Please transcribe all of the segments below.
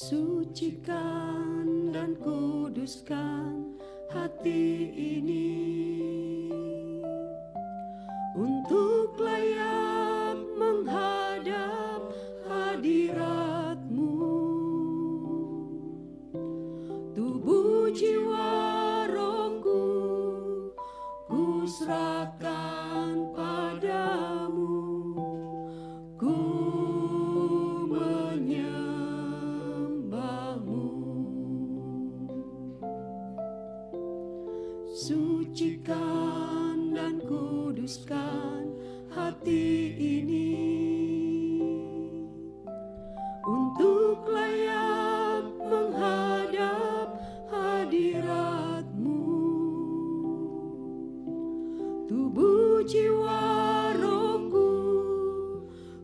Sucikan dan kuduskan hati ini untuk layak menghadap hadirat-Mu. Tubuh jiwa rohku ku serahkan padamu, ku menyembahmu. Sucikan dan kuduskan hati ini untuk layak menghadap hadirat-Mu. Tubuh jiwa rohku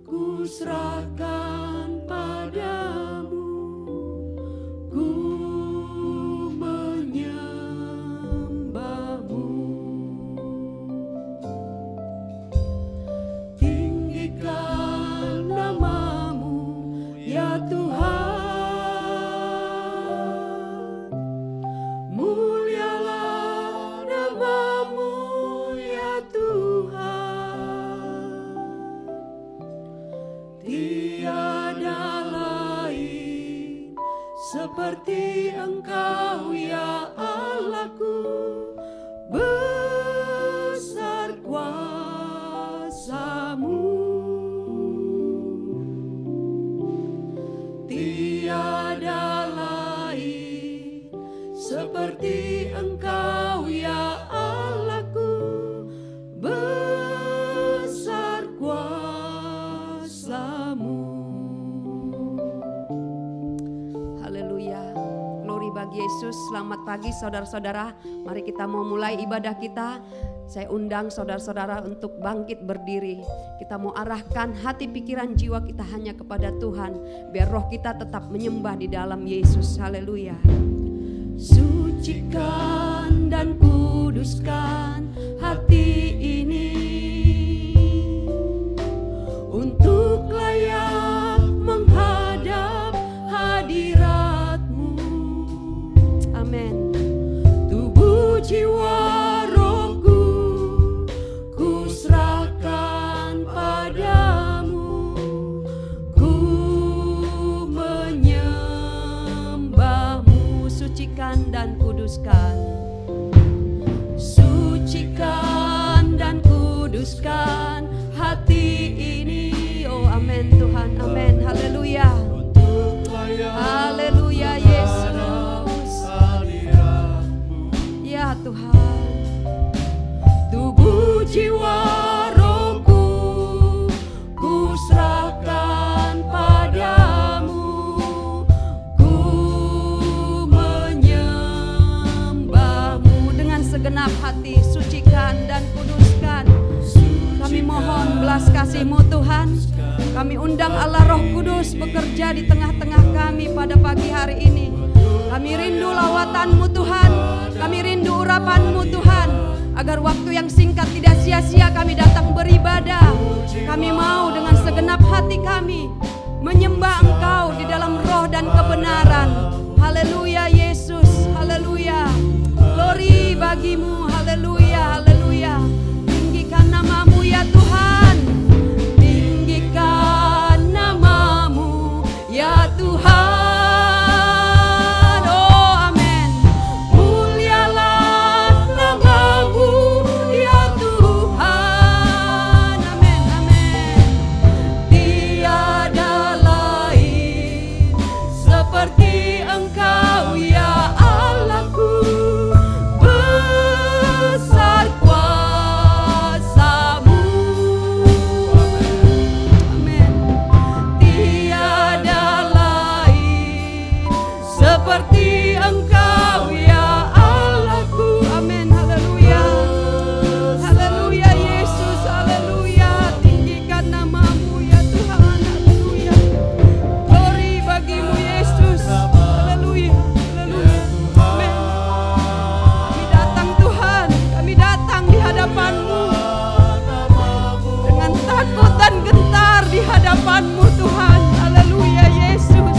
ku serahkan padamu, ku menyembahmu. Tinggikan nama-Mu ya Tuhan, mulialah nama-Mu ya Tuhan. Tiada lain seperti Engkau ya Allahku, besar kuasa-Mu. Tiada lain seperti Engkau ya Allahku, besar kuasa-Mu. Haleluya. Glory bagi Yesus. Selamat pagi saudara-saudara. Mari kita mau mulai ibadah kita. Saya undang saudara-saudara untuk bangkit berdiri. Kita mau arahkan hati, pikiran, jiwa kita hanya kepada Tuhan, biar roh kita tetap menyembah di dalam Yesus. Haleluya. Sucikan dan kuduskan hati ini untuk layak menghadap hadirat-Mu. Amin. Tubuh jiwa rohku ku serahkan padamu, ku menyembahmu. Sucikan dan kuduskan, sucikan dan kuduskan hati ini. Oh amin Tuhan, amin. Haleluya. Haleluya Yesus. Ya Tuhan. Tubuh jiwa rohku ku serahkan padamu, ku menyembahmu. Dengan segenap hati sucikan dan kuduskan. Kami mohon belas kasih-Mu Tuhan. Kami undang Allah Roh Kudus bekerja di tengah-tengah kami pada pagi hari ini. Kami rindu lawatan-Mu Tuhan, kami rindu urapan-Mu Tuhan, agar waktu yang singkat tidak sia-sia kami datang beribadah. Kami mau dengan segenap hati kami menyembah Engkau di dalam roh dan kebenaran. Haleluya Yesus, haleluya. Glory bagi-Mu, haleluya, haleluya. Tinggikan nama-Mu ya Tuhan, tinggikan nama-Mu ya Tuhan. hadapan-Mu Tuhan. Haleluya Yesus.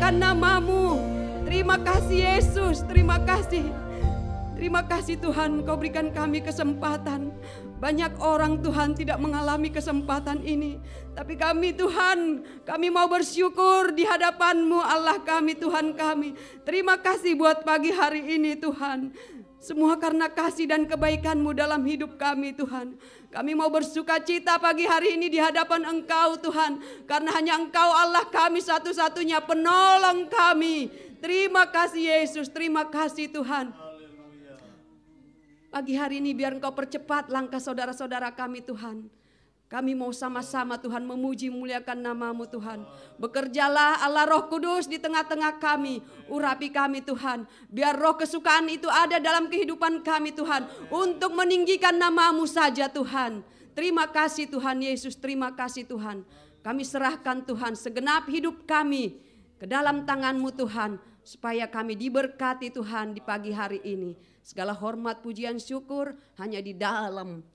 memuliakan nama-Mu. Terima kasih Yesus, terima kasih. Terima kasih Tuhan, Kau berikan kami kesempatan. Banyak orang Tuhan tidak mengalami kesempatan ini. Tapi kami Tuhan, kami mau bersyukur di hadapan-Mu Allah kami, Tuhan kami. Terima kasih buat pagi hari ini Tuhan. Semua karena kasih dan kebaikan-Mu dalam hidup kami Tuhan. Kami mau bersuka cita pagi hari ini di hadapan Engkau Tuhan. Karena hanya Engkau Allah kami satu-satunya penolong kami. Terima kasih Yesus, terima kasih Tuhan. Pagi hari ini biar Engkau percepat langkah saudara-saudara kami Tuhan. Kami mau sama-sama Tuhan memuji memuliakan nama-Mu Tuhan. Bekerjalah Allah Roh Kudus di tengah-tengah kami. Urapi kami Tuhan. Biar roh kesukaan itu ada dalam kehidupan kami Tuhan. Untuk meninggikan nama-Mu saja Tuhan. Terima kasih Tuhan Yesus, terima kasih Tuhan. Kami serahkan Tuhan segenap hidup kami ke dalam tangan-Mu Tuhan. Supaya kami diberkati Tuhan di pagi hari ini. Segala hormat, pujian, syukur hanya di dalam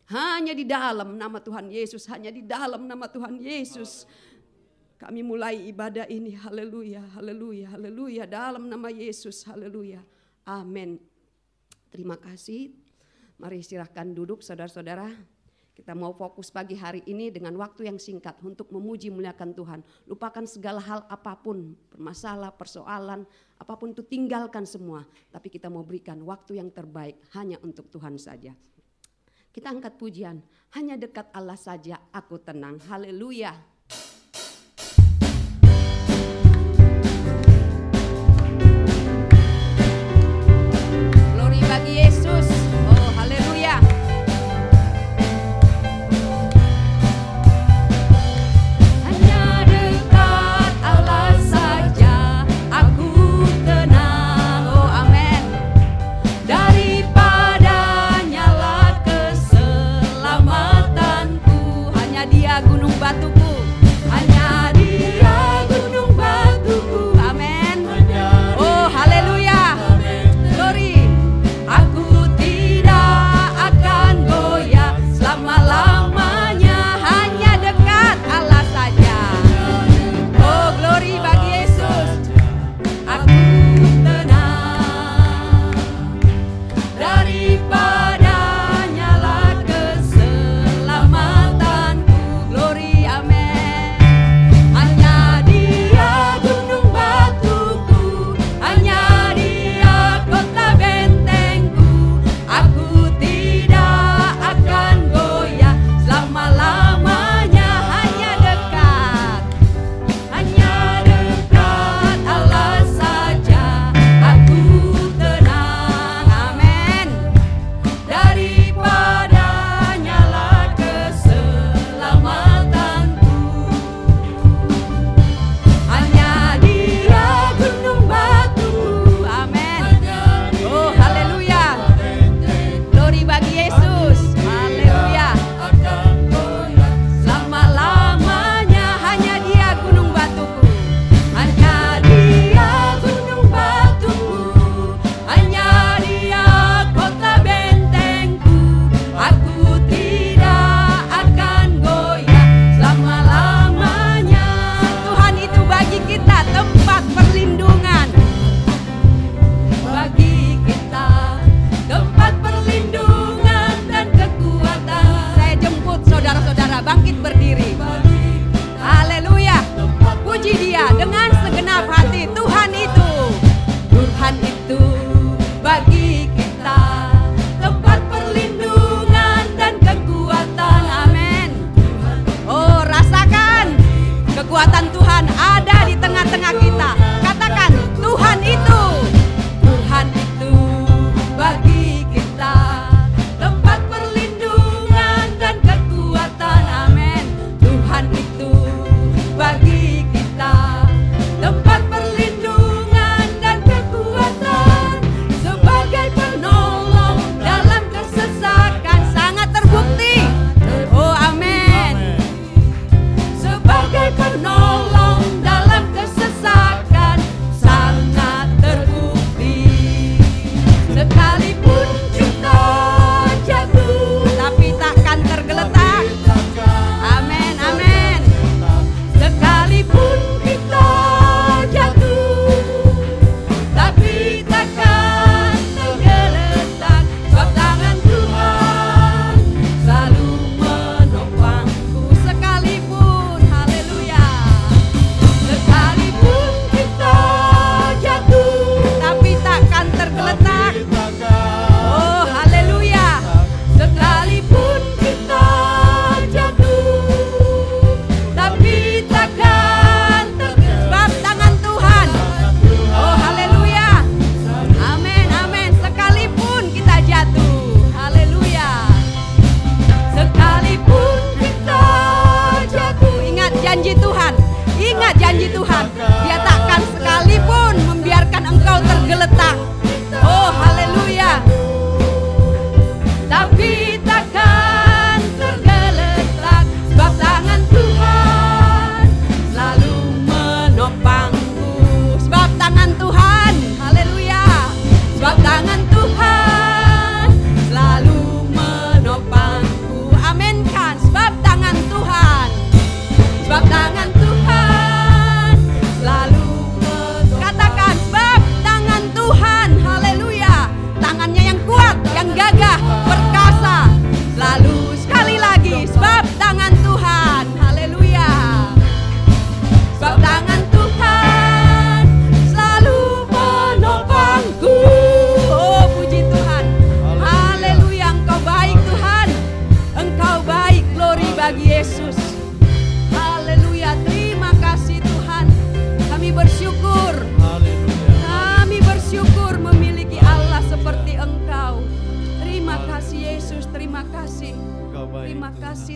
nama Tuhan Yesus, hanya di dalam nama Tuhan Yesus. Kami mulai ibadah ini, haleluya, haleluya, haleluya, dalam nama Yesus, haleluya, amin. Terima kasih, mari silahkan duduk saudara-saudara. Kita mau fokus pagi hari ini dengan waktu yang singkat untuk memuji memuliakan Tuhan. Lupakan segala hal apapun, permasalah, persoalan, apapun itu tinggalkan semua. Tapi kita mau berikan waktu yang terbaik hanya untuk Tuhan saja. Kita angkat pujian, hanya dekat Allah saja aku tenang, haleluya. Glory bagi Yesus, oh haleluya. Batuku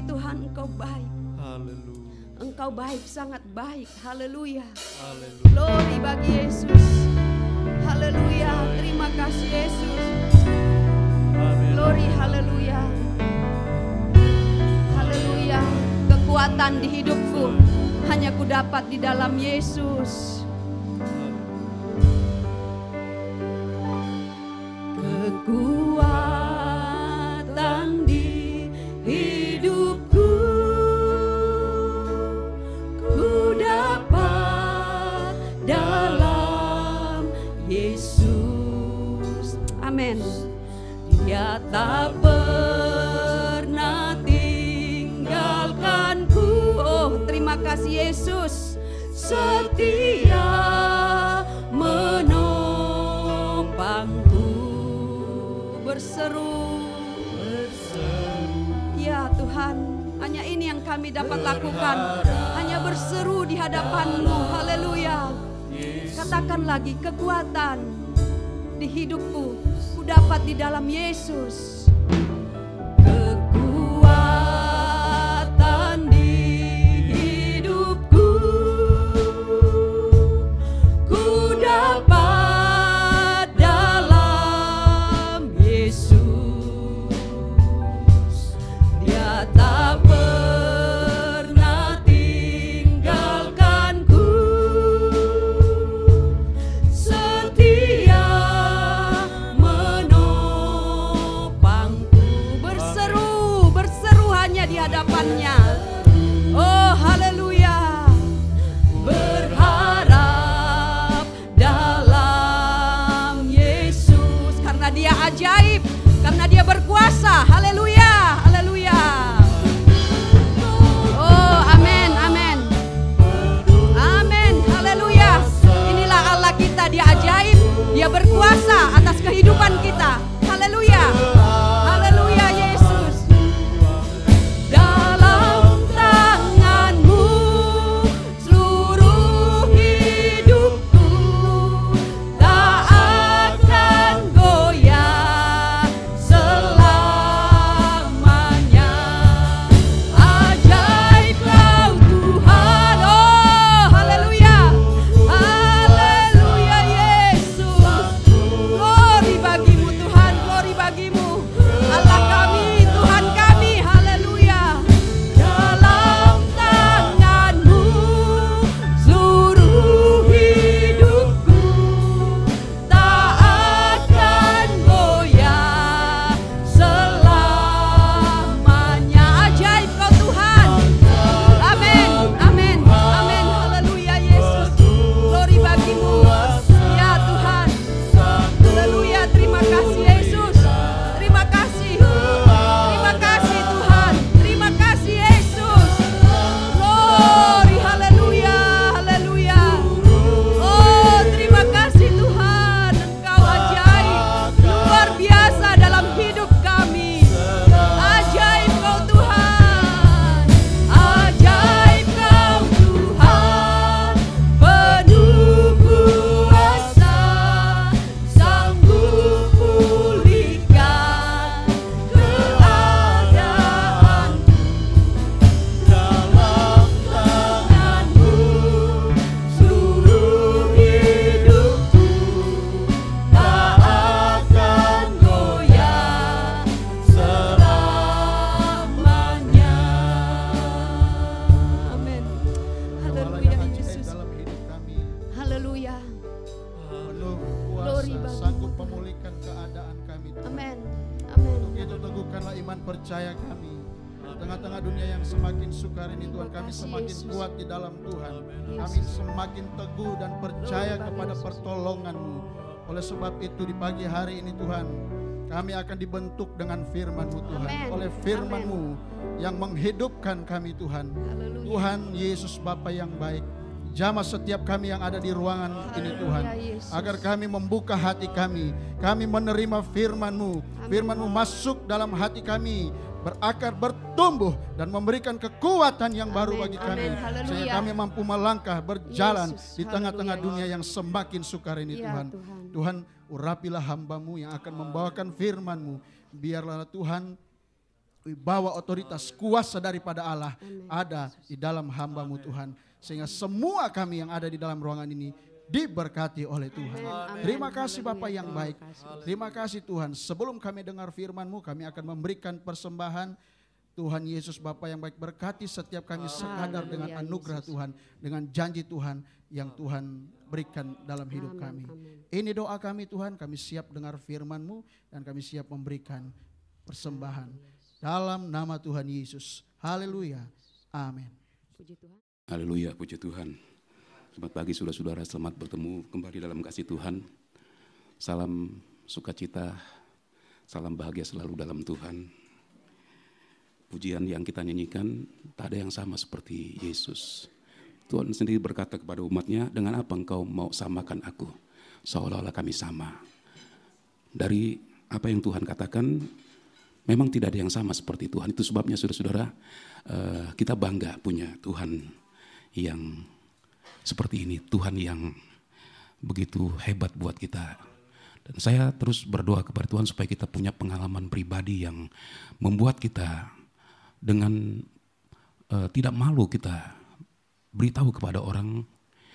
kasih Tuhan, Engkau baik. Haleluya. Engkau baik, sangat baik. Haleluya. Haleluya. Glory bagi Yesus. Haleluya. Terima kasih Yesus. Amin. Glory, haleluya. Haleluya. Kekuatan di hidupku hanya ku dapat di dalam Yesus. Kekuatan di hidupku ku dapat dalam Yesus. Amin. Dia tak pernah tinggalkanku. Oh, terima kasih Yesus. Setia menopangku. Berseru, ya Tuhan, hanya ini yang kami dapat lakukan. Hanya berseru di hadapan-Mu. Haleluya. Katakan lagi, kekuatan di hidupku ku dapat di dalam Yesus. Kekuatan di hidupku ku dapat dalam Yesus. Dia tak pernah tinggalkanku. Setia menopangku. Berseru hanya di hadapannya. Oh, haleluya. Berharap dalam Yesus. Karena Dia ajaib, karena Dia berkuasa. Haleluya, haleluya. Oh, amin, amin. Amin, haleluya. Inilah Allah kita, Dia ajaib, Dia berkuasa atas kehidupan kita. Haleluya. Haleluya Yesus. Dalam tangan-Mu seluruh hidupku tak akan goyah selamanya. Ajaib Kau Tuhan. Oh, haleluya. Haleluya Yesus. Glory bagi-Mu Tuhan, glory bagi-Mu. Allah kami, Tuhan kami, haleluya. Dalam tangan-Mu seluruh hidupku tak akan goyah selamanya. Ajaib Kau Tuhan. Amin, amin, amin, haleluya Yesus. Glory bagi-Mu, ya Tuhan. Haleluya, terima kasih Yesus. Terima kasih. Terima kasih Tuhan. Terima kasih Yesus. Glory, haleluya, haleluya. Oh, terima kasih Tuhan. Engkau ajaib, luar biasa dalam hidup kami. Ajaib Kau Tuhan. Ajaib Kau Tuhan. Penuh kuasa, sanggup pulihkan keadaanku. Dalam tangan-Mu seluruh hidupku tak akan goyah selamanya. Amin. Haleluya Yesus. Dalam hidup kami Haleluya. penuh Glory kuasa, bagi-Mu, sanggup Tuhan. memulihkan keadaan kami. Tuhan. Amin. Amin. Untuk itu teguhkanlah iman percaya kami. Di tengah-tengah dunia yang semakin sukar ini Tuhan, Terima kami kasih, semakin Yesus. kuat di dalam Tuhan. Yesus. Kami semakin teguh dan percaya Glory bagi kepada Yesus. pertolongan-Mu. Oleh sebab itu di pagi hari ini Tuhan, kami akan dibentuk dengan firman-Mu Tuhan. Amin. Oleh firman-Mu yang menghidupkan kami Tuhan. Haleluya. Tuhan Yesus Bapa yang baik, jamah setiap kami yang ada di ruangan ini Tuhan, Yesus. agar kami membuka hati kami menerima firman-Mu. Firman-Mu masuk dalam hati kami, berakar, bertumbuh, dan memberikan kekuatan yang baru Amin. bagi kami. Amin. Haleluya. Sehingga kami mampu melangkah, berjalan Yesus. di tengah-tengah Haleluya. dunia yang semakin sukar ini Ya, Tuhan. Tuhan. Tuhan, urapilah hamba-Mu yang akan membawakan firman-Mu. Biarlah Tuhan wibawa, otoritas, kuasa daripada Allah ada di dalam hamba-Mu Tuhan. Sehingga semua kami yang ada di dalam ruangan ini diberkati oleh Tuhan. Terima kasih Bapa yang baik. Terima kasih Tuhan. Sebelum kami dengar firman-Mu, kami akan memberikan persembahan. Tuhan Yesus Bapa yang baik, berkati setiap kami sekadar dengan anugerah Tuhan, dengan janji Tuhan yang Tuhan berikan dalam hidup kami. Ini doa kami Tuhan, kami siap dengar firman-Mu dan kami siap memberikan persembahan. Dalam nama Tuhan Yesus. Haleluya. Amin. Puji Tuhan. Haleluya, puji Tuhan. Selamat pagi saudara-saudara, selamat bertemu kembali dalam kasih Tuhan. Salam sukacita, salam bahagia selalu dalam Tuhan. Pujian yang kita nyanyikan tak ada yang sama seperti Yesus. Tuhan sendiri berkata kepada umatnya, dengan apa engkau mau samakan aku? Seolah-olah kami sama. Dari apa yang Tuhan katakan, memang tidak ada yang sama seperti Tuhan. Itu sebabnya saudara-saudara, kita bangga punya Tuhan yang seperti ini. Tuhan yang begitu hebat buat kita. Dan saya terus berdoa kepada Tuhan supaya kita punya pengalaman pribadi yang membuat kita dengan tidak malu kita beritahu kepada orang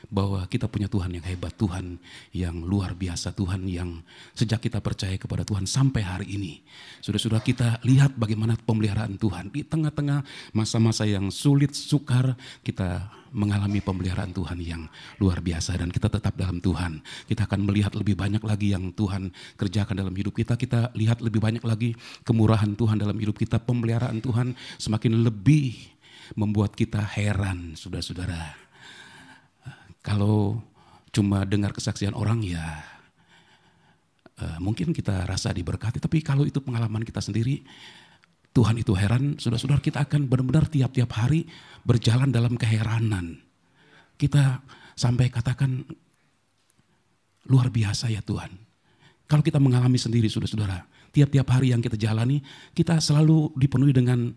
bahwa kita punya Tuhan yang hebat, Tuhan yang luar biasa, Tuhan yang sejak kita percaya kepada Tuhan sampai hari ini. Saudara-saudara, kita lihat bagaimana pemeliharaan Tuhan. Di tengah-tengah masa-masa yang sulit, sukar, kita mengalami pemeliharaan Tuhan yang luar biasa dan kita tetap dalam Tuhan. Kita akan melihat lebih banyak lagi yang Tuhan kerjakan dalam hidup kita. Kita lihat lebih banyak lagi kemurahan Tuhan dalam hidup kita. Pemeliharaan Tuhan semakin lebih membuat kita heran, saudara-saudara. Kalau cuma dengar kesaksian orang ya mungkin kita rasa diberkati. Tapi kalau itu pengalaman kita sendiri, Tuhan itu heran, saudara-saudara, kita akan benar-benar tiap-tiap hari berjalan dalam keheranan. Kita sampai katakan luar biasa ya Tuhan. Kalau kita mengalami sendiri saudara-saudara, tiap-tiap hari yang kita jalani, kita selalu dipenuhi dengan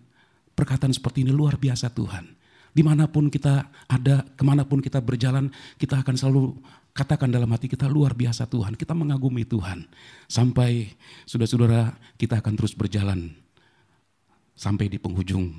perkataan seperti ini, luar biasa Tuhan. Dimanapun kita ada, kemanapun kita berjalan, kita akan selalu katakan dalam hati kita, luar biasa Tuhan. Kita mengagumi Tuhan. Sampai saudara-saudara, kita akan terus berjalan sampai di penghujung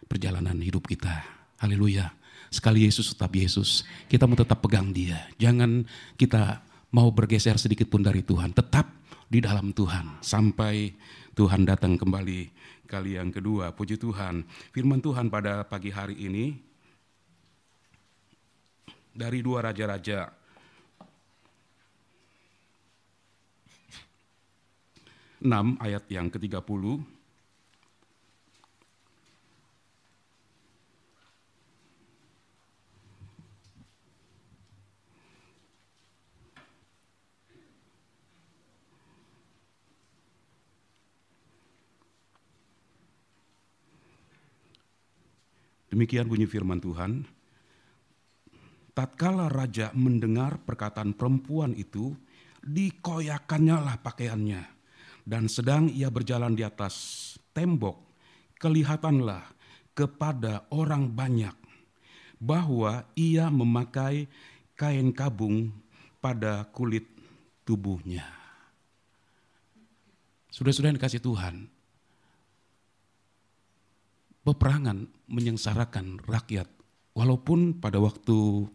perjalanan hidup kita. Haleluya. Sekali Yesus tetap Yesus, kita mau tetap pegang Dia. Jangan kita mau bergeser sedikit pun dari Tuhan. Tetap di dalam Tuhan sampai Tuhan datang kembali kali yang kedua. Puji Tuhan. Firman Tuhan pada pagi hari ini dari 2 Raja-Raja 6 ayat yang ke-30. Demikian bunyi firman Tuhan. Tatkala raja mendengar perkataan perempuan itu, dikoyakannya lah pakaiannya. Dan sedang ia berjalan di atas tembok, kelihatanlah kepada orang banyak bahwa ia memakai kain kabung pada kulit tubuhnya. Saudara-saudara yang dikasih Tuhan, peperangan menyengsarakan rakyat. Walaupun pada waktu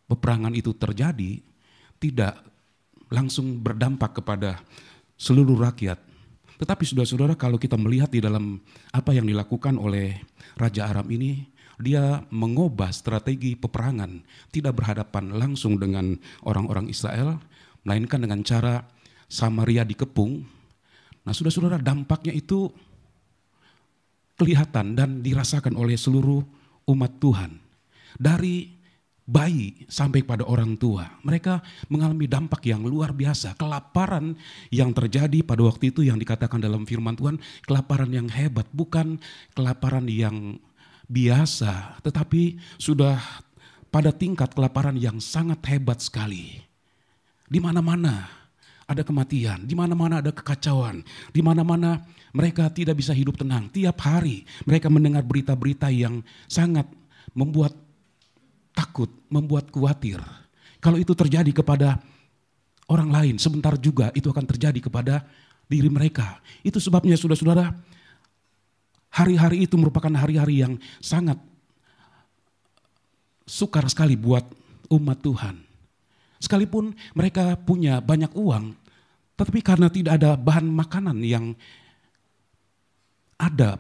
peperangan itu terjadi, tidak langsung berdampak kepada seluruh rakyat. Tetapi saudara-saudara, kalau kita melihat di dalam apa yang dilakukan oleh Raja Aram ini, dia mengubah strategi peperangan. Tidak berhadapan langsung dengan orang-orang Israel, melainkan dengan cara Samaria dikepung. Nah saudara-saudara, dampaknya itu kelihatan dan dirasakan oleh seluruh umat Tuhan. Dari bayi sampai pada orang tua, mereka mengalami dampak yang luar biasa. Kelaparan yang terjadi pada waktu itu yang dikatakan dalam firman Tuhan, kelaparan yang hebat, bukan kelaparan yang biasa, tetapi sudah pada tingkat kelaparan yang sangat hebat sekali. Di mana-mana ada kematian, di mana-mana ada kekacauan, di mana-mana mereka tidak bisa hidup tenang. Tiap hari mereka mendengar berita-berita yang sangat membuat takut, membuat khawatir. Kalau itu terjadi kepada orang lain, sebentar juga itu akan terjadi kepada diri mereka. Itu sebabnya saudara-saudara, hari-hari itu merupakan hari-hari yang sangat sukar sekali buat umat Tuhan. Sekalipun mereka punya banyak uang, tetapi karena tidak ada bahan makanan yang ada,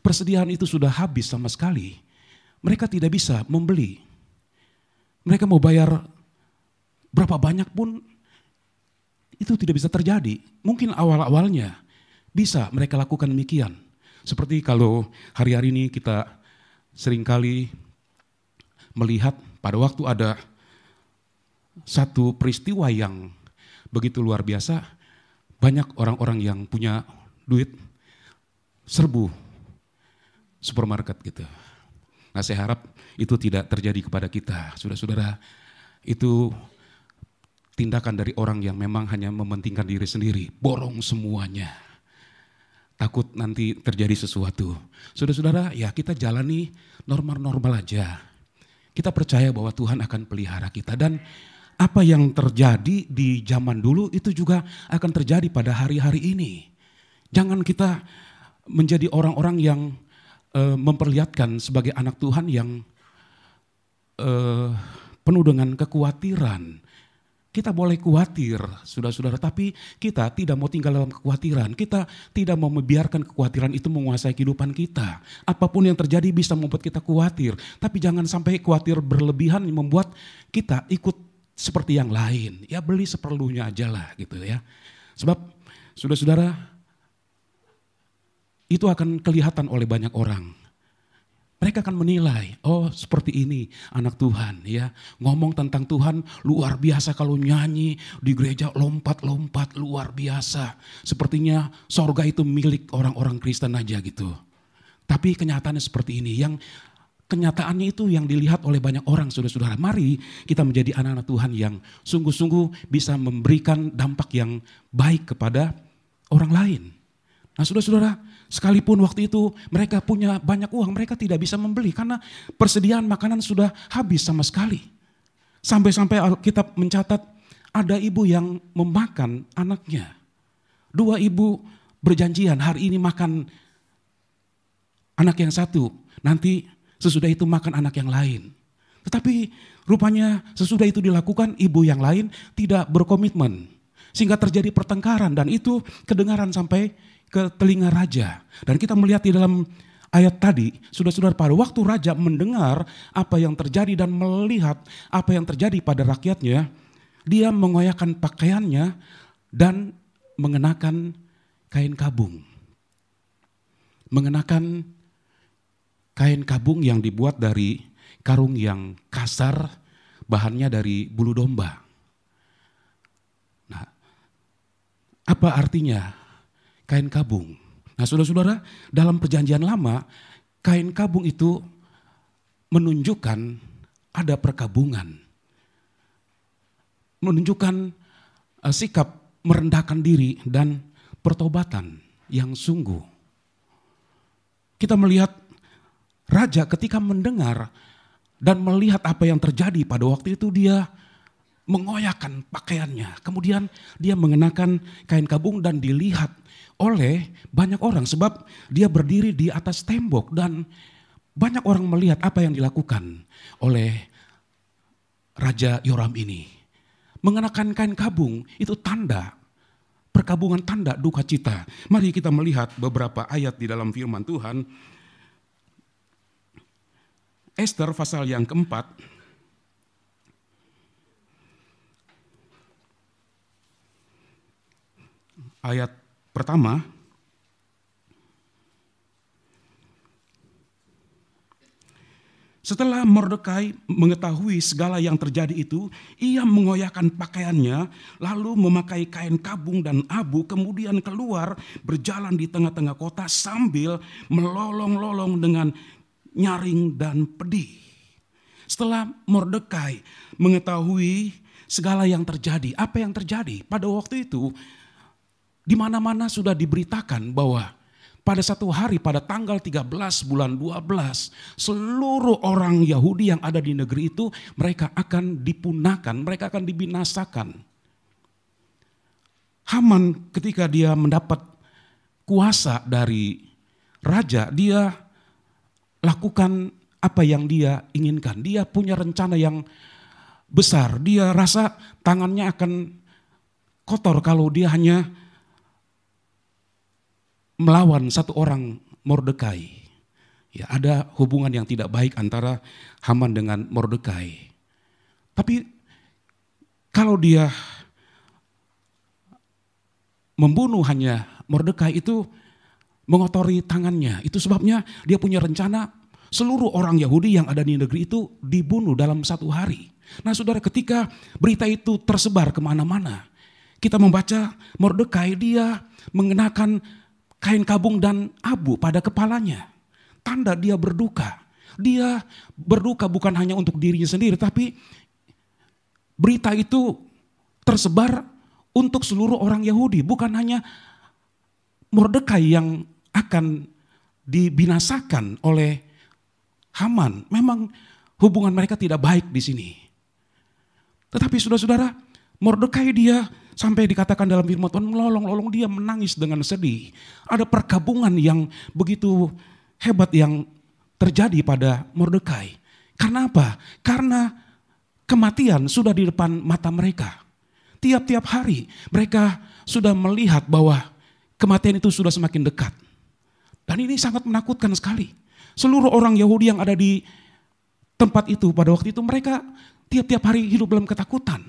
persediaan itu sudah habis sama sekali. Mereka tidak bisa membeli. Mereka mau bayar berapa banyak pun itu tidak bisa terjadi. Mungkin awal-awalnya bisa mereka lakukan demikian. Seperti kalau hari-hari ini kita seringkali melihat pada waktu ada satu peristiwa yang begitu luar biasa, banyak orang-orang yang punya duit serbu supermarket gitu. Nah, saya harap itu tidak terjadi kepada kita, saudara-saudara. Itu tindakan dari orang yang memang hanya mementingkan diri sendiri, borong semuanya. Takut nanti terjadi sesuatu. Saudara-saudara, ya kita jalani normal-normal aja. Kita percaya bahwa Tuhan akan pelihara kita, dan apa yang terjadi di zaman dulu itu juga akan terjadi pada hari-hari ini. Jangan kita menjadi orang-orang yang memperlihatkan sebagai anak Tuhan yang penuh dengan kekhawatiran. Kita boleh khawatir, saudara-saudara, tapi kita tidak mau tinggal dalam kekhawatiran. Kita tidak mau membiarkan kekhawatiran itu menguasai kehidupan kita. Apapun yang terjadi bisa membuat kita khawatir, tapi jangan sampai khawatir berlebihan membuat kita ikut seperti yang lain. Ya beli seperlunya aja lah gitu ya. Sebab saudara-saudara, itu akan kelihatan oleh banyak orang. Mereka akan menilai, oh seperti ini anak Tuhan ya. Ngomong tentang Tuhan luar biasa, kalau nyanyi di gereja lompat-lompat luar biasa. Sepertinya sorga itu milik orang-orang Kristen aja gitu. Tapi kenyataannya seperti ini, yang kenyataannya itu yang dilihat oleh banyak orang, saudara-saudara. Mari kita menjadi anak-anak Tuhan yang sungguh-sungguh bisa memberikan dampak yang baik kepada orang lain. Nah saudara-saudara, sekalipun waktu itu mereka punya banyak uang, mereka tidak bisa membeli karena persediaan makanan sudah habis sama sekali. Sampai-sampai Alkitab mencatat ada ibu yang memakan anaknya. 2 ibu berjanjian, hari ini makan anak yang satu, nanti sesudah itu makan anak yang lain. Tetapi rupanya sesudah itu dilakukan, ibu yang lain tidak berkomitmen. Sehingga terjadi pertengkaran, dan itu kedengaran sampai ke telinga raja. Dan kita melihat di dalam ayat tadi, saudara-saudara, pada waktu raja mendengar apa yang terjadi dan melihat apa yang terjadi pada rakyatnya, dia mengoyakkan pakaiannya dan mengenakan kain kabung. Mengenakan kain kabung yang dibuat dari karung yang kasar, bahannya dari bulu domba. Nah, apa artinya kain kabung? Nah saudara-saudara, dalam perjanjian lama, kain kabung itu menunjukkan ada perkabungan. Menunjukkan sikap merendahkan diri dan pertobatan yang sungguh. Kita melihat raja ketika mendengar dan melihat apa yang terjadi pada waktu itu, dia mengoyakkan pakaiannya. Kemudian dia mengenakan kain kabung dan dilihat oleh banyak orang, sebab dia berdiri di atas tembok dan banyak orang melihat apa yang dilakukan oleh Raja Yoram ini. Mengenakan kain kabung itu tanda perkabungan, tanda duka cita. Mari kita melihat beberapa ayat di dalam firman Tuhan. Ester pasal yang keempat, ayat pertama. Setelah Mordekai mengetahui segala yang terjadi itu, ia mengoyakkan pakaiannya, lalu memakai kain kabung dan abu, kemudian keluar berjalan di tengah-tengah kota sambil melolong-lolong dengan nyaring dan pedih. Setelah Mordekai mengetahui segala yang terjadi, apa yang terjadi pada waktu itu, di mana-mana sudah diberitakan bahwa pada satu hari, pada tanggal 13 bulan 12, seluruh orang Yahudi yang ada di negeri itu, mereka akan dipunahkan, mereka akan dibinasakan. Haman ketika dia mendapat kuasa dari raja, dia lakukan apa yang dia inginkan. Dia punya rencana yang besar. Dia rasa tangannya akan kotor kalau dia hanya melawan satu orang, Mordekai. Ya, ada hubungan yang tidak baik antara Haman dengan Mordekai. Tapi kalau dia membunuh hanya Mordekai, itu mengotori tangannya. Itu sebabnya dia punya rencana seluruh orang Yahudi yang ada di negeri itu dibunuh dalam satu hari. Nah saudara, ketika berita itu tersebar kemana-mana, kita membaca Mordekai, dia mengenakan kain kabung dan abu pada kepalanya. Tanda dia berduka. Dia berduka bukan hanya untuk dirinya sendiri, tapi berita itu tersebar untuk seluruh orang Yahudi. Bukan hanya Mordekai yang akan dibinasakan oleh Haman. Memang hubungan mereka tidak baik di sini. Tetapi saudara-saudara, Mordekai dia sampai dikatakan dalam firman Tuhan, melolong-lolong, dia menangis dengan sedih. Ada perkabungan yang begitu hebat yang terjadi pada Mordekai. Karena apa? Karena kematian sudah di depan mata mereka. Tiap-tiap hari mereka sudah melihat bahwa kematian itu sudah semakin dekat. Dan ini sangat menakutkan sekali. Seluruh orang Yahudi yang ada di tempat itu pada waktu itu, mereka tiap-tiap hari hidup dalam ketakutan.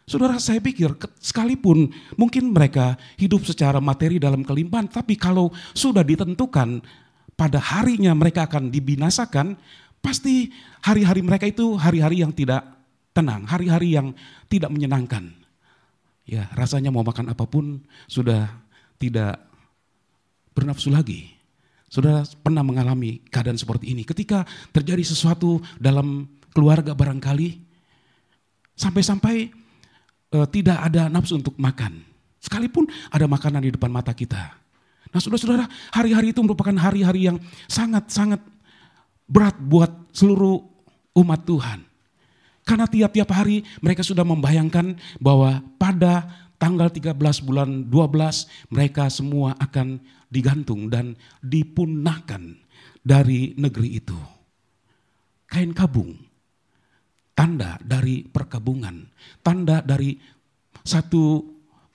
Saudara, saya pikir sekalipun mungkin mereka hidup secara materi dalam kelimpahan, tapi kalau sudah ditentukan pada harinya mereka akan dibinasakan, pasti hari-hari mereka itu hari-hari yang tidak tenang, hari-hari yang tidak menyenangkan. Ya, rasanya mau makan apapun sudah tidak bernafsu lagi. Saudara pernah mengalami keadaan seperti ini. Ketika terjadi sesuatu dalam keluarga barangkali, sampai-sampai tidak ada nafsu untuk makan. Sekalipun ada makanan di depan mata kita. Nah saudara-saudara, hari-hari itu merupakan hari-hari yang sangat-sangat berat buat seluruh umat Tuhan. Karena tiap-tiap hari mereka sudah membayangkan bahwa pada tanggal 13 bulan 12 mereka semua akan digantung dan dipunahkan dari negeri itu. Kain kabung, tanda dari perkabungan, tanda dari satu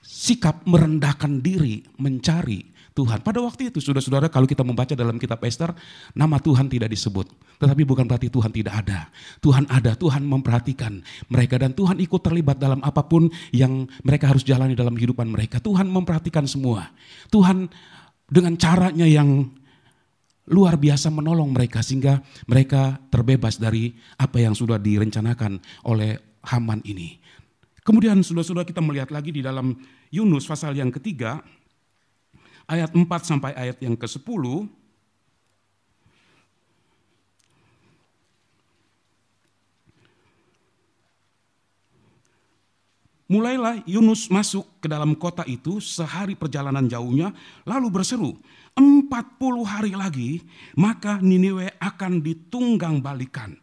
sikap merendahkan diri mencari Tuhan. Pada waktu itu saudara-saudara, kalau kita membaca dalam kitab Ester, nama Tuhan tidak disebut. Tetapi bukan berarti Tuhan tidak ada. Tuhan ada, Tuhan memperhatikan mereka dan Tuhan ikut terlibat dalam apapun yang mereka harus jalani dalam kehidupan mereka. Tuhan memperhatikan semua. Tuhan dengan caranya yang luar biasa menolong mereka sehingga mereka terbebas dari apa yang sudah direncanakan oleh Haman ini. Kemudian saudara-saudara, kita melihat lagi di dalam Yunus pasal yang ketiga, ayat 4 sampai ayat yang ke-10. Mulailah Yunus masuk ke dalam kota itu sehari perjalanan jauhnya, lalu berseru, 40 hari lagi maka Niniwe akan ditunggang balikan.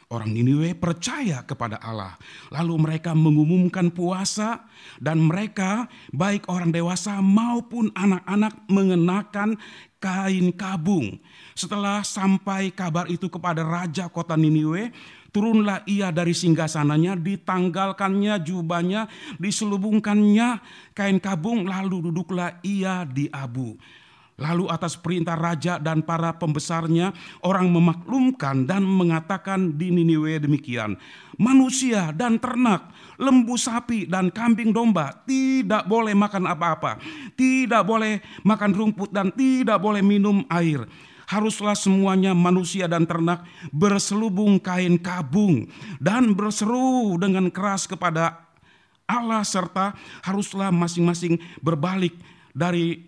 Orang Niniwe percaya kepada Allah. Lalu mereka mengumumkan puasa dan mereka baik orang dewasa maupun anak-anak mengenakan kain kabung. Setelah sampai kabar itu kepada raja kota Niniwe, turunlah ia dari singgasananya, ditanggalkannya jubahnya, diselubungkannya kain kabung, lalu duduklah ia di abu. Lalu atas perintah raja dan para pembesarnya, orang memaklumkan dan mengatakan di Niniwe demikian, manusia dan ternak, lembu sapi dan kambing domba tidak boleh makan apa-apa, tidak boleh makan rumput dan tidak boleh minum air. Haruslah semuanya manusia dan ternak berselubung kain kabung dan berseru dengan keras kepada Allah, serta haruslah masing-masing berbalik dari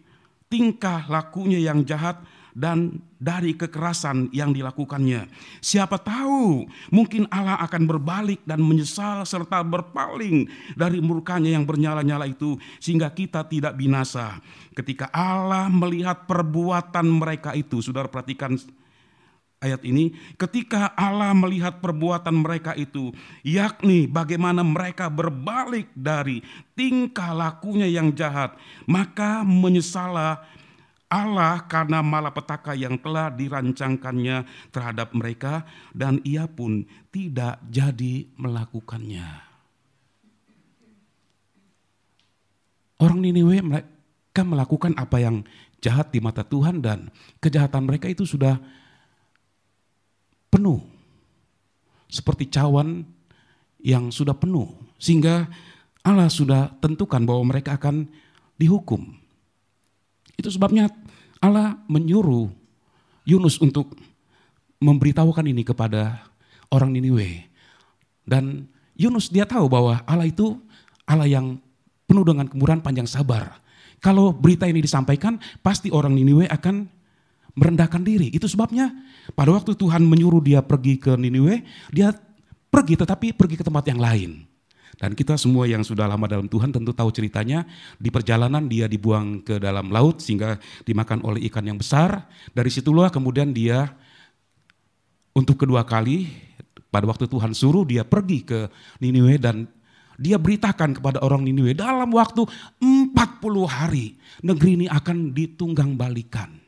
tingkah lakunya yang jahat dan dari kekerasan yang dilakukannya. Siapa tahu mungkin Allah akan berbalik dan menyesal serta berpaling dari murkanya yang bernyala-nyala itu sehingga kita tidak binasa. Ketika Allah melihat perbuatan mereka itu, saudara perhatikan ayat ini, ketika Allah melihat perbuatan mereka itu, yakni bagaimana mereka berbalik dari tingkah lakunya yang jahat, maka menyesallah Allah karena malapetaka yang telah dirancangkannya terhadap mereka, dan ia pun tidak jadi melakukannya. Orang Niniwe mereka melakukan apa yang jahat di mata Tuhan, dan kejahatan mereka itu sudah penuh. Seperti cawan yang sudah penuh, sehingga Allah sudah tentukan bahwa mereka akan dihukum. Itu sebabnya Allah menyuruh Yunus untuk memberitahukan ini kepada orang Niniwe. Dan Yunus dia tahu bahwa Allah itu Allah yang penuh dengan kemurahan, panjang sabar. Kalau berita ini disampaikan, pasti orang Niniwe akan merendahkan diri. Itu sebabnya pada waktu Tuhan menyuruh dia pergi ke Niniwe, dia pergi tetapi pergi ke tempat yang lain. Dan kita semua yang sudah lama dalam Tuhan tentu tahu ceritanya. Di perjalanan dia dibuang ke dalam laut sehingga dimakan oleh ikan yang besar. Dari situlah kemudian dia untuk kedua kali pada waktu Tuhan suruh dia pergi ke Niniwe, dan dia beritakan kepada orang Niniwe dalam waktu 40 hari negeri ini akan ditunggang balikan.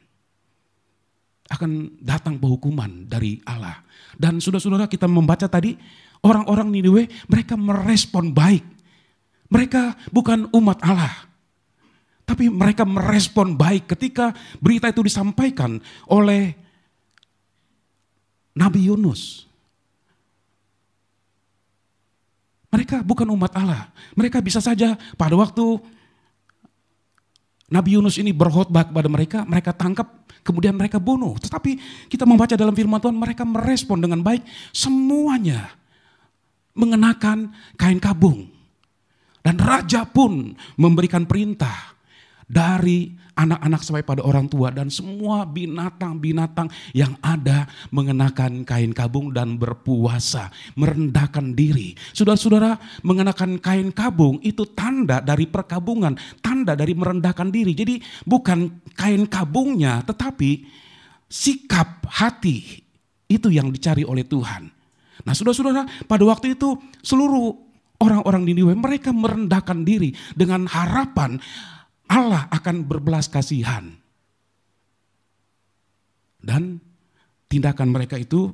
Akan datang penghukuman dari Allah. Dan saudara-saudara, kita membaca tadi, orang-orang Niniwe mereka merespon baik. Mereka bukan umat Allah, tapi mereka merespon baik ketika berita itu disampaikan oleh Nabi Yunus. Mereka bukan umat Allah. Mereka bisa saja pada waktu Nabi Yunus ini berkhotbah kepada mereka, mereka tangkap, kemudian mereka bunuh. Tetapi kita membaca dalam firman Tuhan, mereka merespon dengan baik. Semuanya mengenakan kain kabung. Dan raja pun memberikan perintah dari anak-anak sampai pada orang tua, dan semua binatang-binatang yang ada mengenakan kain kabung dan berpuasa, merendahkan diri. Saudara-saudara, mengenakan kain kabung itu tanda dari perkabungan, tanda dari merendahkan diri. Jadi bukan kain kabungnya, tetapi sikap hati itu yang dicari oleh Tuhan. Nah, saudara-saudara, pada waktu itu seluruh orang-orang Niniwe mereka merendahkan diri dengan harapan Allah akan berbelas kasihan. Dan tindakan mereka itu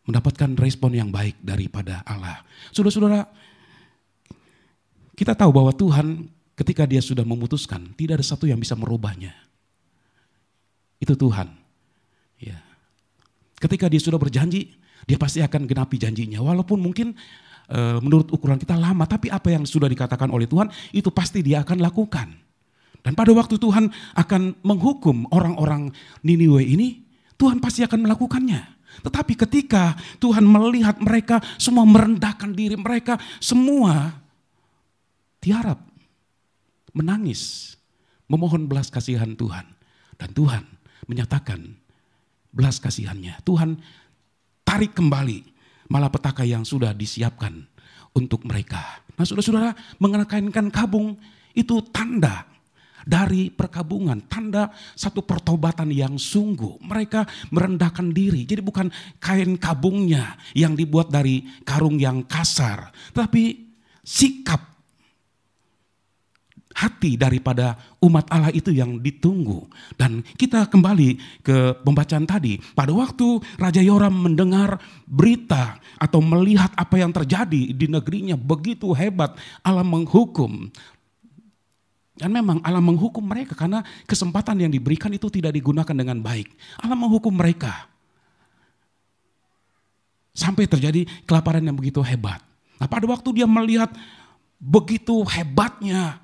mendapatkan respon yang baik daripada Allah. Saudara-saudara, kita tahu bahwa Tuhan ketika dia sudah memutuskan, tidak ada satu yang bisa merubahnya. Itu Tuhan. Ya. Ketika dia sudah berjanji, dia pasti akan genapi janjinya. Walaupun mungkin menurut ukuran kita lama, tapi apa yang sudah dikatakan oleh Tuhan itu pasti dia akan lakukan. Dan pada waktu Tuhan akan menghukum orang-orang Niniwe ini, Tuhan pasti akan melakukannya. Tetapi ketika Tuhan melihat mereka semua merendahkan diri, mereka semua tiarap, menangis, memohon belas kasihan Tuhan. Dan Tuhan menyatakan belas kasihannya. Tuhan tarik kembali malapetaka yang sudah disiapkan untuk mereka. Nah, saudara-saudara, mengenakan kabung itu tanda dari perkabungan, tanda satu pertobatan yang sungguh. Mereka merendahkan diri. Jadi bukan kain kabungnya yang dibuat dari karung yang kasar, tapi sikap hati daripada umat Allah itu yang ditunggu. Dan kita kembali ke pembacaan tadi. Pada waktu Raja Yoram mendengar berita atau melihat apa yang terjadi di negerinya, begitu hebat Allah menghukum. Dan memang Allah menghukum mereka karena kesempatan yang diberikan itu tidak digunakan dengan baik. Allah menghukum mereka. Sampai terjadi kelaparan yang begitu hebat. Nah, pada waktu dia melihat begitu hebatnya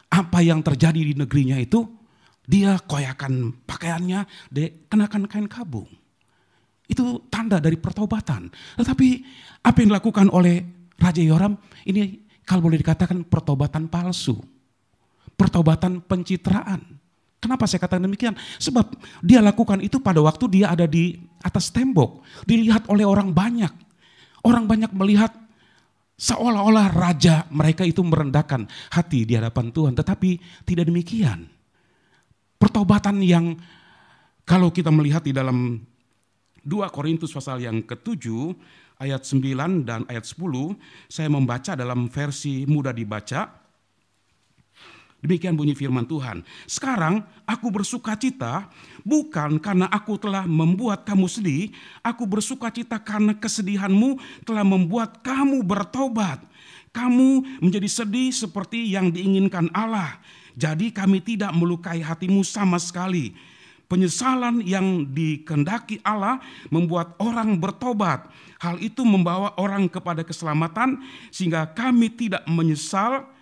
apa yang terjadi di negerinya itu, dia koyakan pakaiannya, dia kenakan kain kabung. Itu tanda dari pertobatan. Tetapi apa yang dilakukan oleh Raja Yoram ini kalau boleh dikatakan pertobatan palsu. Pertobatan pencitraan. Kenapa saya katakan demikian? Sebab dia lakukan itu pada waktu dia ada di atas tembok. Dilihat oleh orang banyak. Orang banyak melihat seolah-olah raja mereka itu merendahkan hati di hadapan Tuhan. Tetapi tidak demikian. Pertobatan yang kalau kita melihat di dalam 2 Korintus pasal yang ke-7 ayat 9 dan ayat 10. Saya membaca dalam versi mudah dibaca. Demikian bunyi firman Tuhan. Sekarang aku bersukacita bukan karena aku telah membuat kamu sedih. Aku bersukacita karena kesedihanmu telah membuat kamu bertobat. Kamu menjadi sedih seperti yang diinginkan Allah. Jadi kami tidak melukai hatimu sama sekali. Penyesalan yang dikehendaki Allah membuat orang bertobat. Hal itu membawa orang kepada keselamatan sehingga kami tidak menyesal.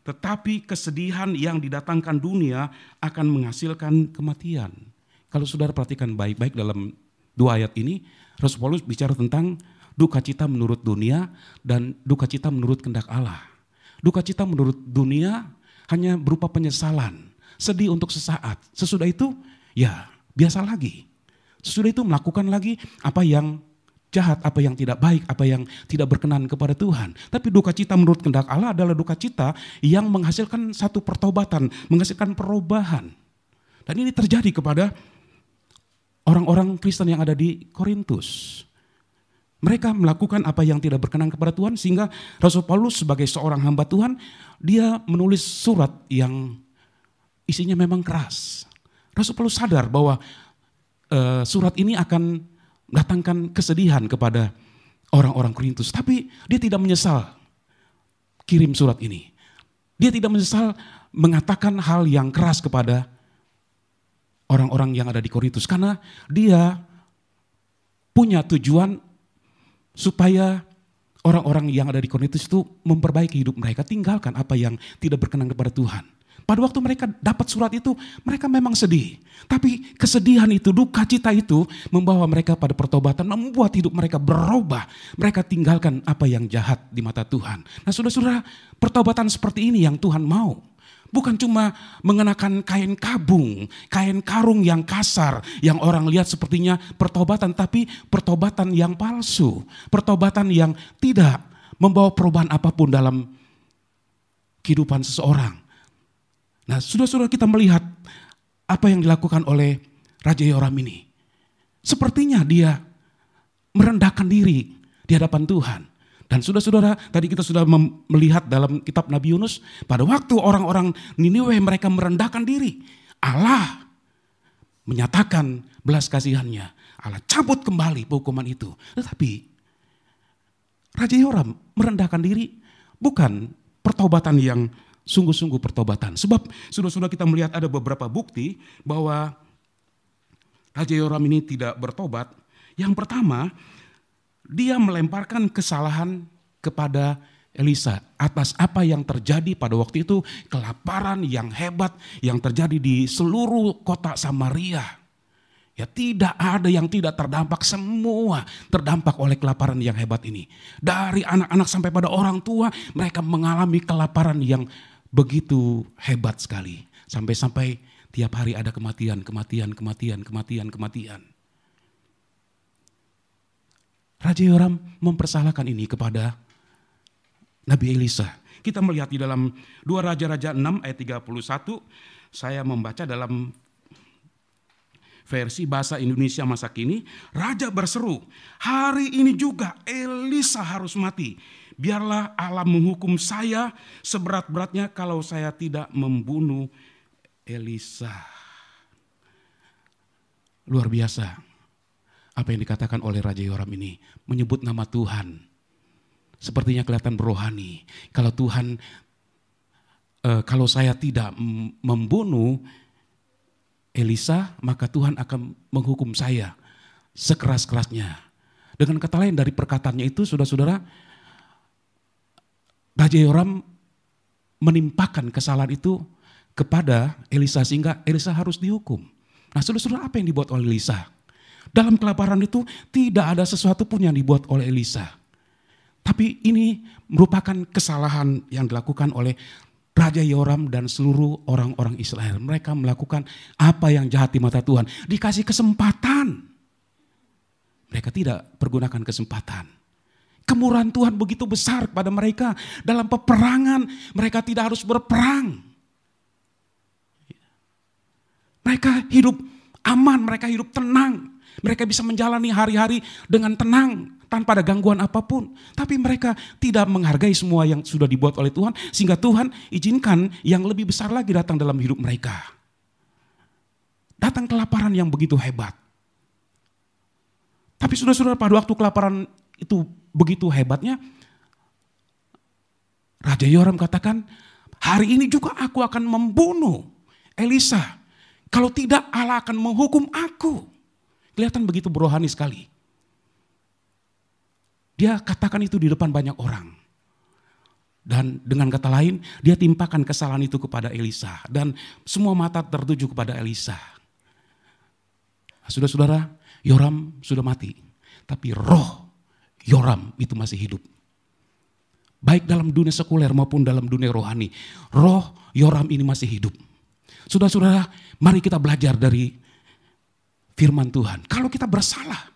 Tetapi kesedihan yang didatangkan dunia akan menghasilkan kematian. Kalau saudara perhatikan baik-baik dalam 2 ayat ini, Rasul Paulus bicara tentang duka cita menurut dunia dan duka cita menurut kehendak Allah. Duka cita menurut dunia hanya berupa penyesalan, sedih untuk sesaat. Sesudah itu, ya biasa lagi. Sesudah itu melakukan lagi apa yang jahat, apa yang tidak baik, apa yang tidak berkenan kepada Tuhan. Tapi duka cita menurut kehendak Allah adalah duka cita yang menghasilkan satu pertobatan, menghasilkan perubahan. Dan ini terjadi kepada orang-orang Kristen yang ada di Korintus. Mereka melakukan apa yang tidak berkenan kepada Tuhan sehingga Rasul Paulus sebagai seorang hamba Tuhan, dia menulis surat yang isinya memang keras. Rasul Paulus sadar bahwa surat ini akan mendatangkan kesedihan kepada orang-orang Korintus. Tapi dia tidak menyesal kirim surat ini. Dia tidak menyesal mengatakan hal yang keras kepada orang-orang yang ada di Korintus. Karena dia punya tujuan supaya orang-orang yang ada di Korintus itu memperbaiki hidup mereka. Tinggalkan apa yang tidak berkenan kepada Tuhan. Pada waktu mereka dapat surat itu, mereka memang sedih. Tapi kesedihan itu, duka cita itu membawa mereka pada pertobatan, membuat hidup mereka berubah. Mereka tinggalkan apa yang jahat di mata Tuhan. Nah saudara-saudara, pertobatan seperti ini yang Tuhan mau. Bukan cuma mengenakan kain kabung, kain karung yang kasar, yang orang lihat sepertinya pertobatan, tapi pertobatan yang palsu. Pertobatan yang tidak membawa perubahan apapun dalam kehidupan seseorang. Nah, saudara-saudara, kita melihat apa yang dilakukan oleh Raja Yoram ini. Sepertinya dia merendahkan diri di hadapan Tuhan. Dan saudara-saudara, tadi kita sudah melihat dalam kitab Nabi Yunus, pada waktu orang-orang Niniwe mereka merendahkan diri, Allah menyatakan belas kasihannya. Allah cabut kembali hukuman itu. Tetapi Raja Yoram merendahkan diri bukan pertobatan yang sungguh-sungguh pertobatan. Sebab sudah kita melihat ada beberapa bukti bahwa Raja Yoram ini tidak bertobat. Yang pertama, dia melemparkan kesalahan kepada Elisa atas apa yang terjadi pada waktu itu, kelaparan yang hebat yang terjadi di seluruh kota Samaria. Ya tidak ada yang tidak terdampak, semua terdampak oleh kelaparan yang hebat ini. Dari anak-anak sampai pada orang tua, mereka mengalami kelaparan yang begitu hebat sekali. Sampai-sampai tiap hari ada kematian. Raja Yoram mempersalahkan ini kepada Nabi Elisa. Kita melihat di dalam 2 Raja-Raja 6 ayat 31. Saya membaca dalam versi bahasa Indonesia masa kini. Raja berseru, hari ini juga Elisa harus mati. Biarlah Allah menghukum saya seberat-beratnya kalau saya tidak membunuh Elisa. Luar biasa apa yang dikatakan oleh Raja Yoram ini. Menyebut nama Tuhan. Sepertinya kelihatan berrohani. Kalau Tuhan, kalau saya tidak membunuh Elisa, maka Tuhan akan menghukum saya sekeras-kerasnya. Dengan kata lain dari perkataannya itu, saudara-saudara, Raja Yoram menimpakan kesalahan itu kepada Elisa sehingga Elisa harus dihukum. Nah saudara-saudara, apa yang dibuat oleh Elisa? Dalam kelaparan itu tidak ada sesuatu pun yang dibuat oleh Elisa. Tapi ini merupakan kesalahan yang dilakukan oleh Raja Yoram dan seluruh orang-orang Israel. Mereka melakukan apa yang jahat di mata Tuhan. Dikasih kesempatan. Mereka tidak pergunakan kesempatan. Kemurahan Tuhan begitu besar kepada mereka. Dalam peperangan mereka tidak harus berperang. Mereka hidup aman, mereka hidup tenang. Mereka bisa menjalani hari-hari dengan tenang, tanpa ada gangguan apapun. Tapi mereka tidak menghargai semua yang sudah dibuat oleh Tuhan, sehingga Tuhan izinkan yang lebih besar lagi datang dalam hidup mereka. Datang kelaparan yang begitu hebat. Tapi saudara-saudara, pada waktu kelaparan itu begitu hebatnya, Raja Yoram katakan, hari ini juga aku akan membunuh Elisa. Kalau tidak, Allah akan menghukum aku. Kelihatan begitu rohani sekali. Dia katakan itu di depan banyak orang. Dan dengan kata lain, dia timpakan kesalahan itu kepada Elisa. Dan semua mata tertuju kepada Elisa. Saudara-saudara, Yoram sudah mati. Tapi roh Yoram itu masih hidup. Baik dalam dunia sekuler maupun dalam dunia rohani. Roh Yoram ini masih hidup. Saudara-saudara, mari kita belajar dari firman Tuhan. Kalau kita bersalah,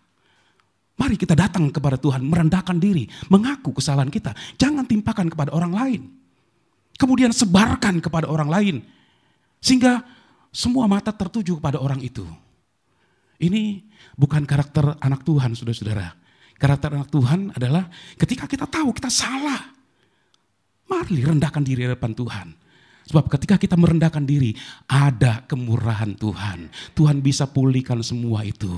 mari kita datang kepada Tuhan, merendahkan diri, mengaku kesalahan kita. Jangan timpakan kepada orang lain. Kemudian sebarkan kepada orang lain. Sehingga semua mata tertuju kepada orang itu. Ini bukan karakter anak Tuhan, saudara-saudara. Karakter anak Tuhan adalah ketika kita tahu kita salah, mari rendahkan diri di depan Tuhan. Sebab ketika kita merendahkan diri, ada kemurahan Tuhan. Tuhan bisa pulihkan semua itu.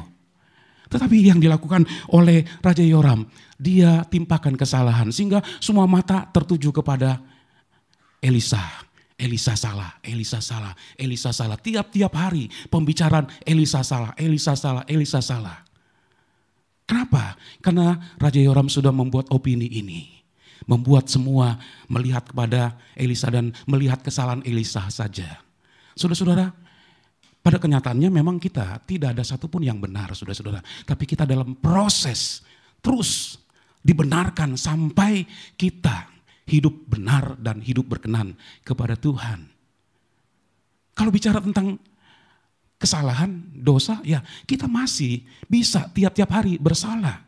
Tetapi yang dilakukan oleh Raja Yoram, dia timpakan kesalahan. Sehingga semua mata tertuju kepada Elisa. Elisa salah, Elisa salah, Elisa salah. Tiap-tiap hari pembicaraan Elisa salah, Elisa salah, Elisa salah. Kenapa? Karena Raja Yoram sudah membuat opini ini. Membuat semua melihat kepada Elisa dan melihat kesalahan Elisa saja. Saudara-saudara, pada kenyataannya memang kita tidak ada satupun yang benar, saudara-saudara. Tapi kita dalam proses terus dibenarkan sampai kita hidup benar dan hidup berkenan kepada Tuhan. Kalau bicara tentang kesalahan, dosa, ya kita masih bisa tiap-tiap hari bersalah.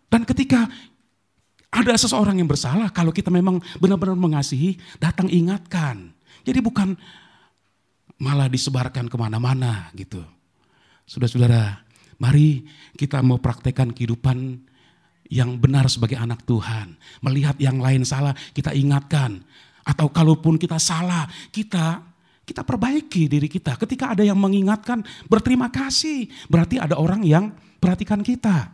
Dan ketika ada seseorang yang bersalah, kalau kita memang benar-benar mengasihi, datang ingatkan. Jadi bukan malah disebarkan kemana-mana gitu. Saudara-saudara, mari kita mau praktekkan kehidupan yang benar sebagai anak Tuhan. Melihat yang lain salah, kita ingatkan. Atau kalaupun kita salah, kita perbaiki diri kita. Ketika ada yang mengingatkan, berterima kasih. Berarti ada orang yang perhatikan kita.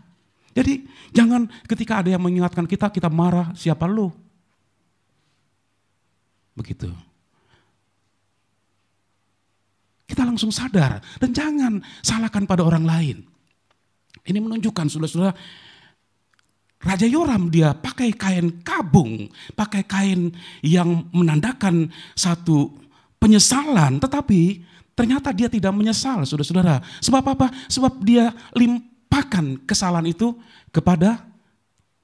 Jadi jangan ketika ada yang mengingatkan kita marah, siapa lu? Begitu. Kita langsung sadar dan jangan salahkan pada orang lain. Ini menunjukkan saudara-saudara, Raja Yoram dia pakai kain kabung, pakai kain yang menandakan satu penyesalan, tetapi ternyata dia tidak menyesal, saudara-saudara. Sebab apa? Sebab dia limpahkan kesalahan itu kepada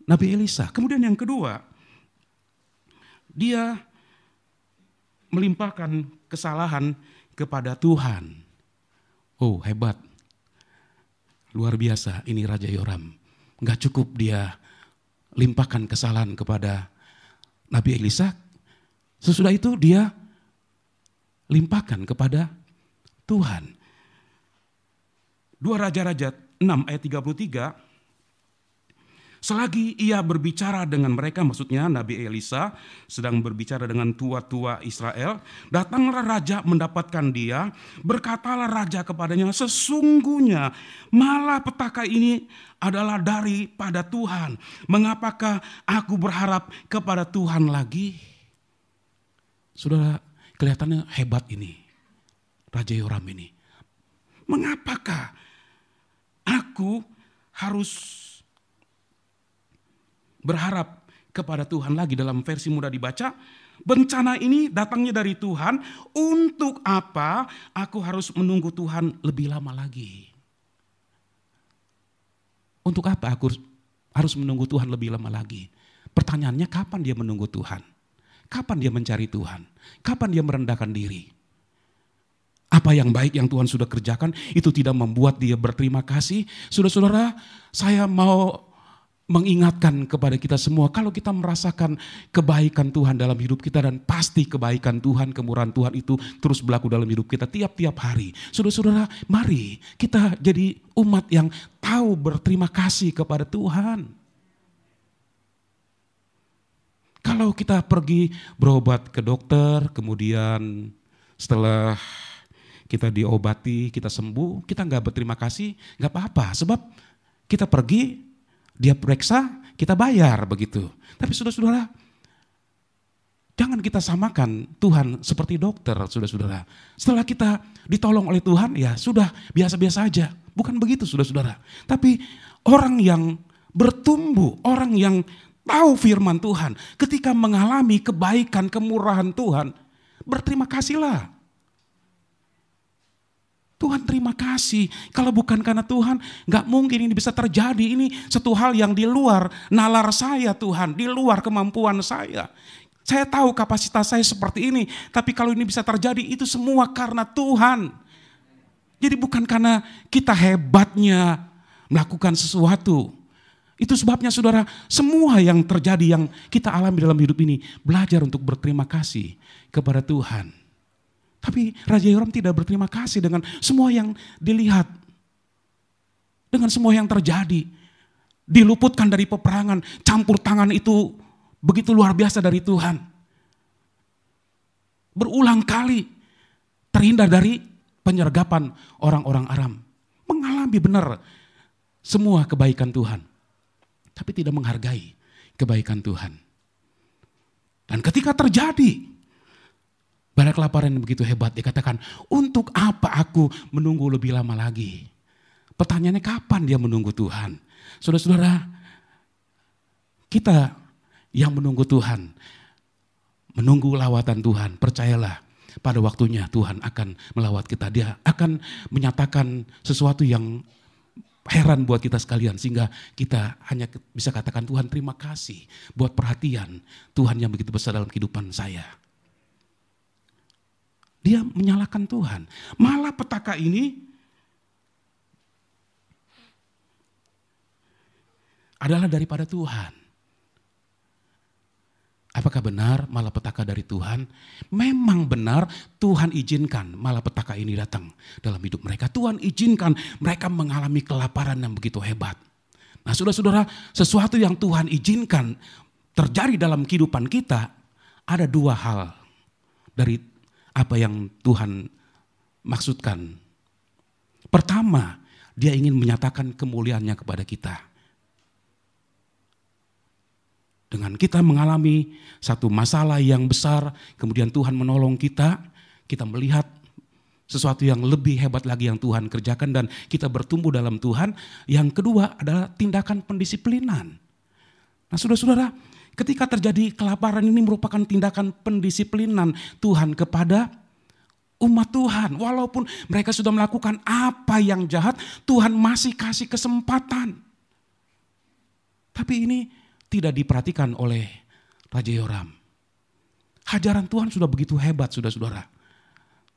Nabi Elisa. Kemudian yang kedua, dia melimpahkan kesalahan kepada Tuhan. Oh, hebat. Luar biasa ini Raja Yoram. Enggak cukup dia limpahkan kesalahan kepada Nabi Elisa. Sesudah itu dia limpahkan kepada Tuhan. 2 Raja-Raja 6 ayat 33. Selagi ia berbicara dengan mereka, maksudnya Nabi Elisa sedang berbicara dengan tua-tua Israel, datanglah raja mendapatkan dia, berkatalah raja kepadanya, sesungguhnya malapetaka ini adalah daripada Tuhan. Mengapakah aku berharap kepada Tuhan lagi? Saudara, kelihatannya hebat ini, Raja Yoram ini. Mengapakah aku harus berharap kepada Tuhan lagi? Dalam versi mudah dibaca, bencana ini datangnya dari Tuhan, untuk apa aku harus menunggu Tuhan lebih lama lagi? Untuk apa aku harus menunggu Tuhan lebih lama lagi? Pertanyaannya, kapan dia menunggu Tuhan? Kapan dia mencari Tuhan? Kapan dia merendahkan diri? Apa yang baik yang Tuhan sudah kerjakan itu tidak membuat dia berterima kasih. Saudara-saudara, saya mau mengingatkan kepada kita semua, kalau kita merasakan kebaikan Tuhan dalam hidup kita, dan pasti kebaikan Tuhan, kemurahan Tuhan itu terus berlaku dalam hidup kita tiap-tiap hari. Saudara-saudara, mari kita jadi umat yang tahu berterima kasih kepada Tuhan. Kalau kita pergi berobat ke dokter, kemudian setelah kita diobati, kita sembuh, kita nggak berterima kasih, nggak apa-apa. Sebab kita pergi, dia periksa, kita bayar begitu. Tapi saudara-saudara, jangan kita samakan Tuhan seperti dokter, saudara-saudara. Setelah kita ditolong oleh Tuhan, ya sudah biasa-biasa aja. Bukan begitu, saudara-saudara. Tapi orang yang bertumbuh, orang yang tahu firman Tuhan, ketika mengalami kebaikan, kemurahan Tuhan, berterima kasihlah. Tuhan terima kasih. Kalau bukan karena Tuhan, gak mungkin ini bisa terjadi. Ini satu hal yang di luar nalar saya Tuhan, di luar kemampuan saya. Saya tahu kapasitas saya seperti ini, tapi kalau ini bisa terjadi, itu semua karena Tuhan. Jadi bukan karena kita hebatnya melakukan sesuatu. Itu sebabnya saudara, semua yang terjadi, yang kita alami dalam hidup ini, belajar untuk berterima kasih kepada Tuhan. Tapi Raja Yoram tidak berterima kasih dengan semua yang dilihat. Dengan semua yang terjadi. Diluputkan dari peperangan, campur tangan itu begitu luar biasa dari Tuhan. Berulang kali terhindar dari penyergapan orang-orang Aram. Mengalami benar semua kebaikan Tuhan. Tapi tidak menghargai kebaikan Tuhan. Dan ketika terjadi badai kelaparan yang begitu hebat, dikatakan, untuk apa aku menunggu lebih lama lagi? Pertanyaannya, kapan dia menunggu Tuhan? Saudara-saudara, kita yang menunggu Tuhan, menunggu lawatan Tuhan, percayalah pada waktunya Tuhan akan melawat kita. Dia akan menyatakan sesuatu yang heran buat kita sekalian, sehingga kita hanya bisa katakan, Tuhan terima kasih buat perhatian Tuhan yang begitu besar dalam kehidupan saya. Dia menyalahkan Tuhan. Malapetaka ini adalah daripada Tuhan. Apakah benar malapetaka dari Tuhan? Memang benar Tuhan izinkan malapetaka ini datang dalam hidup mereka. Tuhan izinkan mereka mengalami kelaparan yang begitu hebat. Nah saudara-saudara, sesuatu yang Tuhan izinkan terjadi dalam kehidupan kita, ada dua hal dari apa yang Tuhan maksudkan. Pertama, dia ingin menyatakan kemuliaannya kepada kita. Dengan kita mengalami satu masalah yang besar, kemudian Tuhan menolong kita, kita melihat sesuatu yang lebih hebat lagi yang Tuhan kerjakan dan kita bertumbuh dalam Tuhan. Yang kedua adalah tindakan pendisiplinan. Nah saudara-saudara, ketika terjadi kelaparan ini merupakan tindakan pendisiplinan Tuhan kepada umat Tuhan. Walaupun mereka sudah melakukan apa yang jahat, Tuhan masih kasih kesempatan. Tapi ini tidak diperhatikan oleh Raja Yoram. Hajaran Tuhan sudah begitu hebat, saudara-saudara.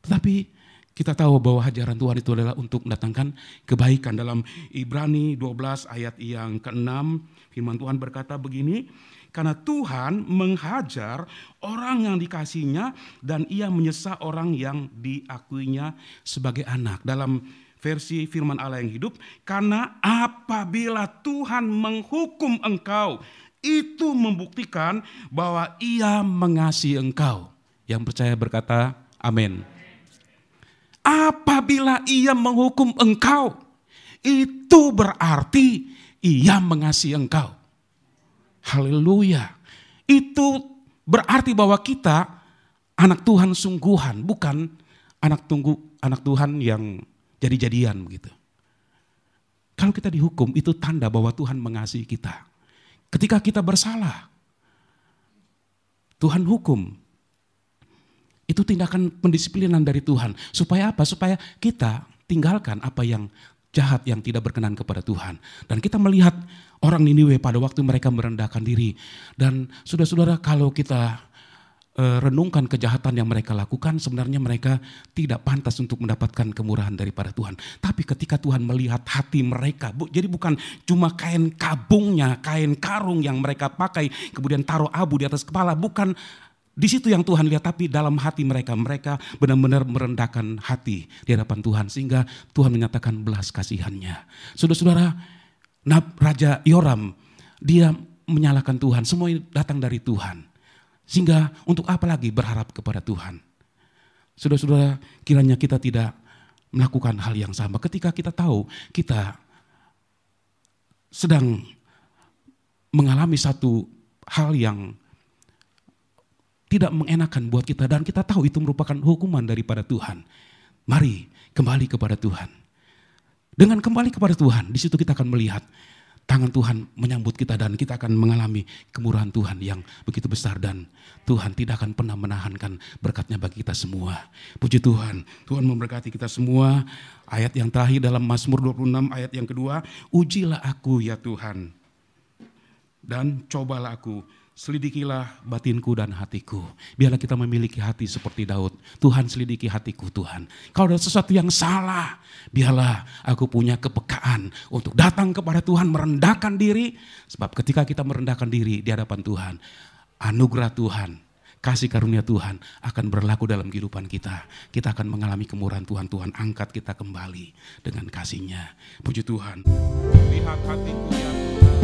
Tetapi kita tahu bahwa hajaran Tuhan itu adalah untuk mendatangkan kebaikan. Dalam Ibrani 12 ayat yang ke-6, firman Tuhan berkata begini, karena Tuhan menghajar orang yang dikasihinya dan ia menyesa orang yang diakuinya sebagai anak. Dalam versi firman Allah yang hidup, karena apabila Tuhan menghukum engkau, itu membuktikan bahwa ia mengasihi engkau. Yang percaya berkata amin. Apabila ia menghukum engkau, itu berarti ia mengasihi engkau. Haleluya. Itu berarti bahwa kita anak Tuhan sungguhan, bukan anak Tuhan yang jadi-jadian begitu. Kalau kita dihukum, itu tanda bahwa Tuhan mengasihi kita. Ketika kita bersalah, Tuhan hukum. Itu tindakan pendisiplinan dari Tuhan. Supaya apa? Supaya kita tinggalkan apa yang jahat, yang tidak berkenan kepada Tuhan. Dan kita melihat orang Niniwe pada waktu mereka merendahkan diri. Dan saudara-saudara, kalau kita renungkan kejahatan yang mereka lakukan, sebenarnya mereka tidak pantas untuk mendapatkan kemurahan daripada Tuhan. Tapi ketika Tuhan melihat hati mereka, jadi bukan cuma kain kabungnya, kain karung yang mereka pakai, kemudian taruh abu di atas kepala, bukan di situ yang Tuhan lihat, tapi dalam hati mereka, mereka benar-benar merendahkan hati di hadapan Tuhan, sehingga Tuhan menyatakan belas kasihannya. Saudara-saudara, Raja Yoram, dia menyalahkan Tuhan, semua datang dari Tuhan. Sehingga untuk apa lagi berharap kepada Tuhan? Saudara-saudara, kiranya kita tidak melakukan hal yang sama. Ketika kita tahu kita sedang mengalami satu hal yang tidak mengenakan buat kita, dan kita tahu itu merupakan hukuman daripada Tuhan. Mari kembali kepada Tuhan. Dengan kembali kepada Tuhan, di situ kita akan melihat tangan Tuhan menyambut kita, dan kita akan mengalami kemurahan Tuhan yang begitu besar, dan Tuhan tidak akan pernah menahankan berkatnya bagi kita semua. Puji Tuhan, Tuhan memberkati kita semua. Ayat yang terakhir dalam Mazmur 26 ayat yang kedua, ujilah aku ya Tuhan, dan cobalah aku, selidikilah batinku dan hatiku. Biarlah kita memiliki hati seperti Daud. Tuhan, selidiki hatiku Tuhan. Kalau ada sesuatu yang salah, biarlah aku punya kepekaan untuk datang kepada Tuhan, merendahkan diri. Sebab ketika kita merendahkan diri di hadapan Tuhan, anugerah Tuhan, kasih karunia Tuhan akan berlaku dalam kehidupan kita. Kita akan mengalami kemurahan Tuhan. Tuhan angkat kita kembali dengan kasih-Nya. Puji Tuhan. Lihat hatiku ya Tuhan.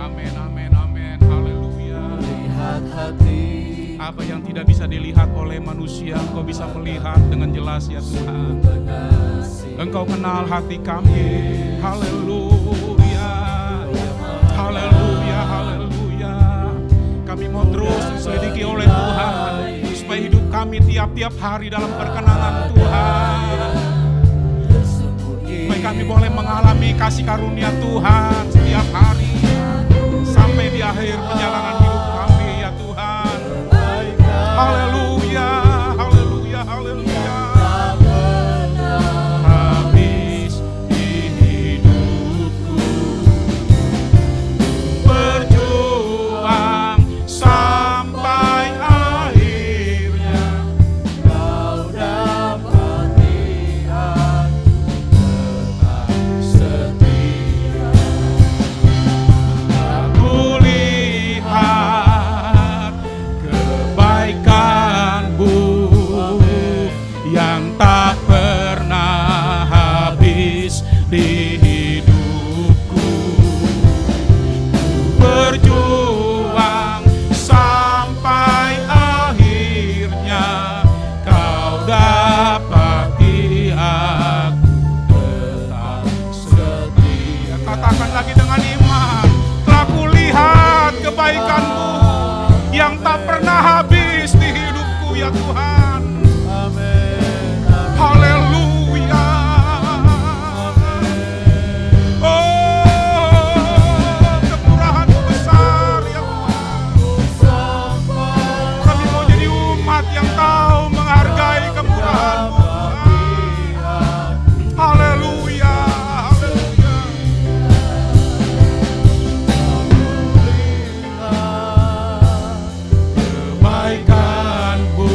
Amin, amin, amin, haleluya. Lihat hati. Apa yang tidak bisa dilihat oleh manusia, Engkau bisa melihat dengan jelas ya Tuhan. Engkau kenal hati kami, haleluya. Haleluya, haleluya. Kami mau terus diselidiki oleh Tuhan, supaya hidup kami tiap-tiap hari dalam perkenanan Tuhan. Supaya kami boleh mengalami kasih karunia Tuhan setiap hari, sampai di akhir perjalanan hidup kami ya Tuhan. Haleluya, haleluya, haleluya. Habis di hidupku berjuang sampai akhirnya Kau dapati aku tetap setia. Aku lihat kebaikan-Mu yang tak pernah habis di hidupku. Berjuang sampai akhirnya Kau dapati aku tetap setia. Katakan lagi dengan iman, telah kulihat kebaikan-Mu yang tak pernah habis di hidupku ya Tuhan. Haleluya. Oh, kemurahan-Mu besar ya Tuhan. Kami mau jadi umat yang tahu menghargai kemurahan-Mu. Haleluya, haleluya. Kebaikan-Mu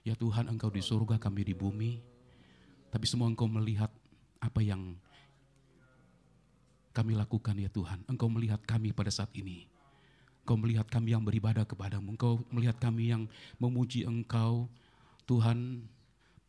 Ya Tuhan, Engkau di surga, kami di bumi. Tapi semua Engkau melihat apa yang kami lakukan ya Tuhan. Engkau melihat kami pada saat ini. Engkau melihat kami yang beribadah kepadamu. Engkau melihat kami yang memuji Engkau Tuhan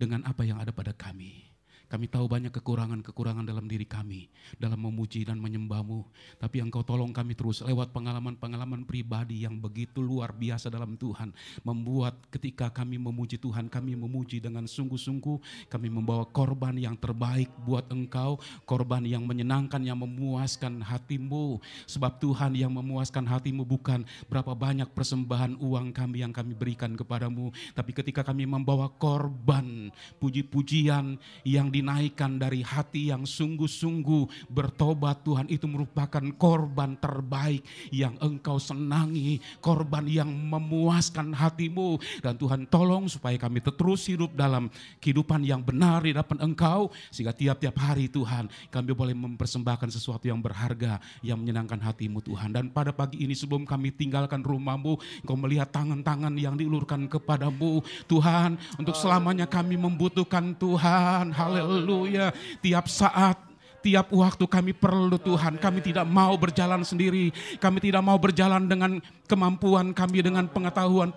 dengan apa yang ada pada kami. Kami tahu banyak kekurangan-kekurangan dalam diri kami, dalam memuji dan menyembah-Mu. Tapi Engkau tolong kami terus lewat pengalaman-pengalaman pribadi yang begitu luar biasa dalam Tuhan. Membuat ketika kami memuji Tuhan, kami memuji dengan sungguh-sungguh. Kami membawa korban yang terbaik buat Engkau. Korban yang menyenangkan, yang memuaskan hati-Mu. Sebab Tuhan yang memuaskan hati-Mu bukan berapa banyak persembahan uang kami yang kami berikan kepadamu. Tapi ketika kami membawa korban, puji-pujian yang dinaikkan dari hati yang sungguh-sungguh bertobat Tuhan, itu merupakan korban terbaik yang Engkau senangi, korban yang memuaskan hati-Mu. Dan Tuhan tolong supaya kami terus hidup dalam kehidupan yang benar di hadapan Engkau, sehingga tiap-tiap hari Tuhan kami boleh mempersembahkan sesuatu yang berharga, yang menyenangkan hati-Mu Tuhan. Dan pada pagi ini sebelum kami tinggalkan rumah-Mu, Engkau melihat tangan-tangan yang diulurkan kepadamu Tuhan, untuk selamanya kami membutuhkan Tuhan. Haleluya. Tiap saat, tiap waktu kami perlu Tuhan. Kami tidak mau berjalan sendiri. Kami tidak mau berjalan dengan kemampuan kami, dengan pengetahuan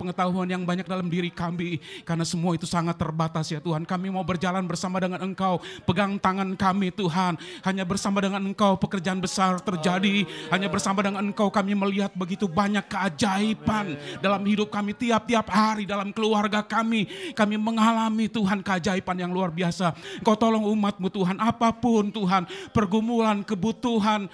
yang banyak dalam diri kami. Karena semua itu sangat terbatas ya Tuhan. Kami mau berjalan bersama dengan Engkau. Pegang tangan kami Tuhan. Hanya bersama dengan Engkau pekerjaan besar terjadi. Hanya bersama dengan Engkau kami melihat begitu banyak keajaiban dalam hidup kami. Tiap-tiap hari dalam keluarga kami. Kami mengalami Tuhan keajaiban yang luar biasa. Engkau tolong umat-Mu Tuhan. Apapun Tuhan, pergumulan, kebutuhan,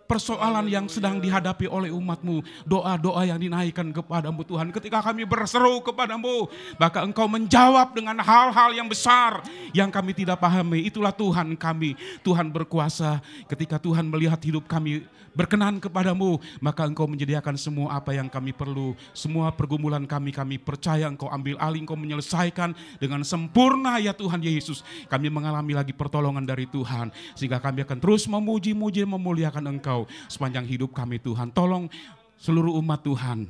persoalan yang sedang dihadapi oleh umat-Mu, doa-doa yang dinaikkan kepadamu Tuhan. Ketika kami berseru kepadamu, maka Engkau menjawab dengan hal-hal yang besar yang kami tidak pahami. Itulah Tuhan kami. Tuhan berkuasa. Ketika Tuhan melihat hidup kami berkenan kepadamu, maka Engkau menyediakan semua apa yang kami perlu. Semua pergumulan kami percaya Engkau ambil alih, Engkau menyelesaikan dengan sempurna ya Tuhan Yesus. Kami mengalami lagi pertolongan dari Tuhan, sehingga kami akan terus memuji-muji, memuliakan Engkau sepanjang hidup kami Tuhan. Tolong seluruh umat Tuhan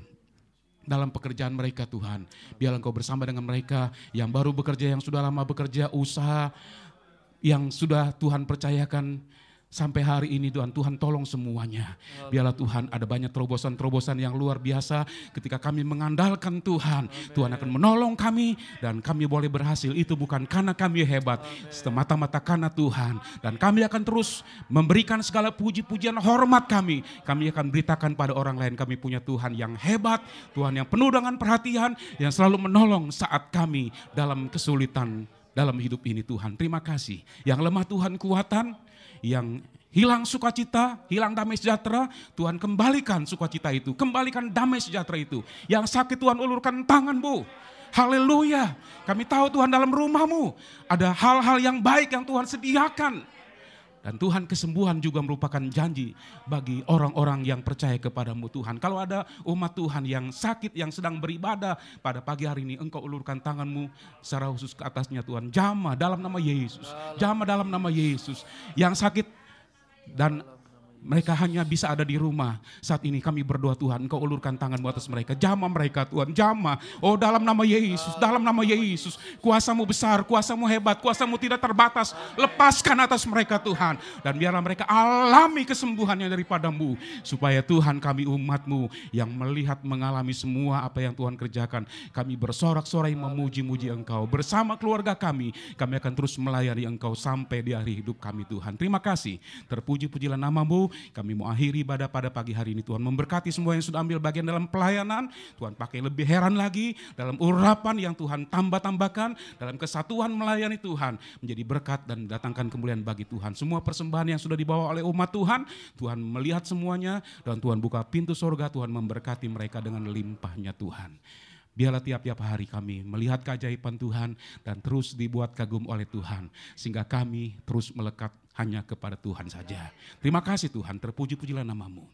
dalam pekerjaan mereka Tuhan. Biar Engkau bersama dengan mereka yang baru bekerja, yang sudah lama bekerja, usaha yang sudah Tuhan percayakan sampai hari ini Tuhan. Tuhan tolong semuanya. Biarlah Tuhan ada banyak terobosan-terobosan yang luar biasa. Ketika kami mengandalkan Tuhan, Tuhan akan menolong kami dan kami boleh berhasil. Itu bukan karena kami hebat, semata-mata karena Tuhan. Dan kami akan terus memberikan segala puji-pujian hormat kami. Kami akan beritakan pada orang lain kami punya Tuhan yang hebat, Tuhan yang penuh dengan perhatian, yang selalu menolong saat kami dalam kesulitan dalam hidup ini Tuhan. Terima kasih. Yang lemah Tuhan kuatan, yang hilang sukacita, hilang damai sejahtera, Tuhan kembalikan sukacita itu, kembalikan damai sejahtera itu. Yang sakit Tuhan ulurkan tangan-Mu. Haleluya. Kami tahu Tuhan dalam rumah-Mu ada hal-hal yang baik yang Tuhan sediakan. Dan Tuhan, kesembuhan juga merupakan janji bagi orang-orang yang percaya kepadamu Tuhan. Kalau ada umat Tuhan yang sakit, yang sedang beribadah pada pagi hari ini, Engkau ulurkan tangan-Mu secara khusus ke atasnya Tuhan. Jamah dalam nama Yesus. Jamah dalam nama Yesus. Yang sakit dan mereka hanya bisa ada di rumah. Saat ini kami berdoa Tuhan, Engkau ulurkan tangan-Mu atas mereka. Jamah mereka Tuhan, jamah. Oh dalam nama Yesus, dalam nama Yesus. Kuasa-Mu besar, Kuasa-Mu hebat, Kuasa-Mu tidak terbatas. Lepaskan atas mereka Tuhan. Dan biarlah mereka alami kesembuhannya daripada-Mu. Supaya Tuhan kami umat-Mu yang melihat mengalami semua apa yang Tuhan kerjakan. Kami bersorak-sorai memuji-muji Engkau. Bersama keluarga kami akan terus melayani Engkau sampai di akhir hidup kami Tuhan. Terima kasih, terpuji-pujilah nama-Mu. Kami mau akhiri ibadah pada pagi hari ini Tuhan. Memberkati semua yang sudah ambil bagian dalam pelayanan. Tuhan pakai lebih heran lagi dalam urapan yang Tuhan tambah-tambahkan. Dalam kesatuan melayani Tuhan. Menjadi berkat dan datangkan kemuliaan bagi Tuhan. Semua persembahan yang sudah dibawa oleh umat Tuhan. Tuhan melihat semuanya. Dan Tuhan buka pintu surga. Tuhan memberkati mereka dengan limpahnya Tuhan. Biarlah tiap-tiap hari kami melihat keajaiban Tuhan dan terus dibuat kagum oleh Tuhan. Sehingga kami terus melekat hanya kepada Tuhan saja. Terima kasih Tuhan, terpuji-pujilah nama-Mu.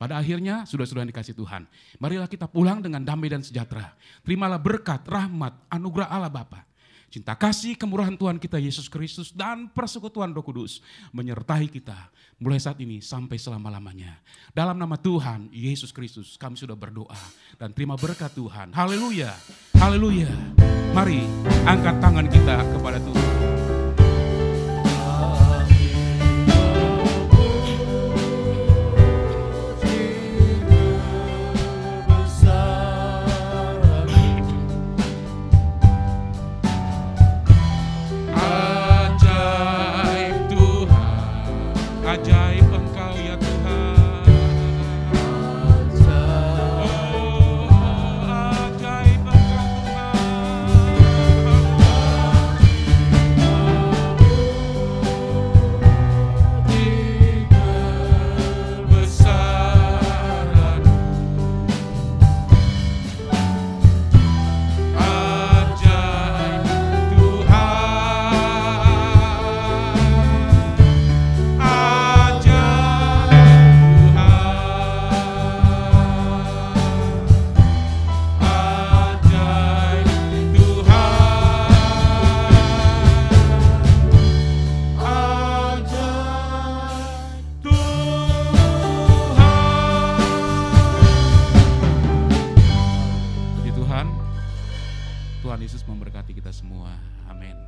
Pada akhirnya, saudara-saudara yang dikasih Tuhan, marilah kita pulang dengan damai dan sejahtera. Terimalah berkat, rahmat, anugerah Allah Bapa, Cinta kasih kemurahan Tuhan kita Yesus Kristus dan persekutuan Roh Kudus menyertai kita mulai saat ini sampai selama-lamanya. Dalam nama Tuhan Yesus Kristus kami sudah berdoa dan terima berkat Tuhan. Haleluya, haleluya. Mari angkat tangan kita kepada Tuhan. Ajaib Engkau ya Tuhan. Oh, ajaib Engkau Tuhan. Kebesaran ajaib Tuhan Yesus memberkati kita semua. Amin.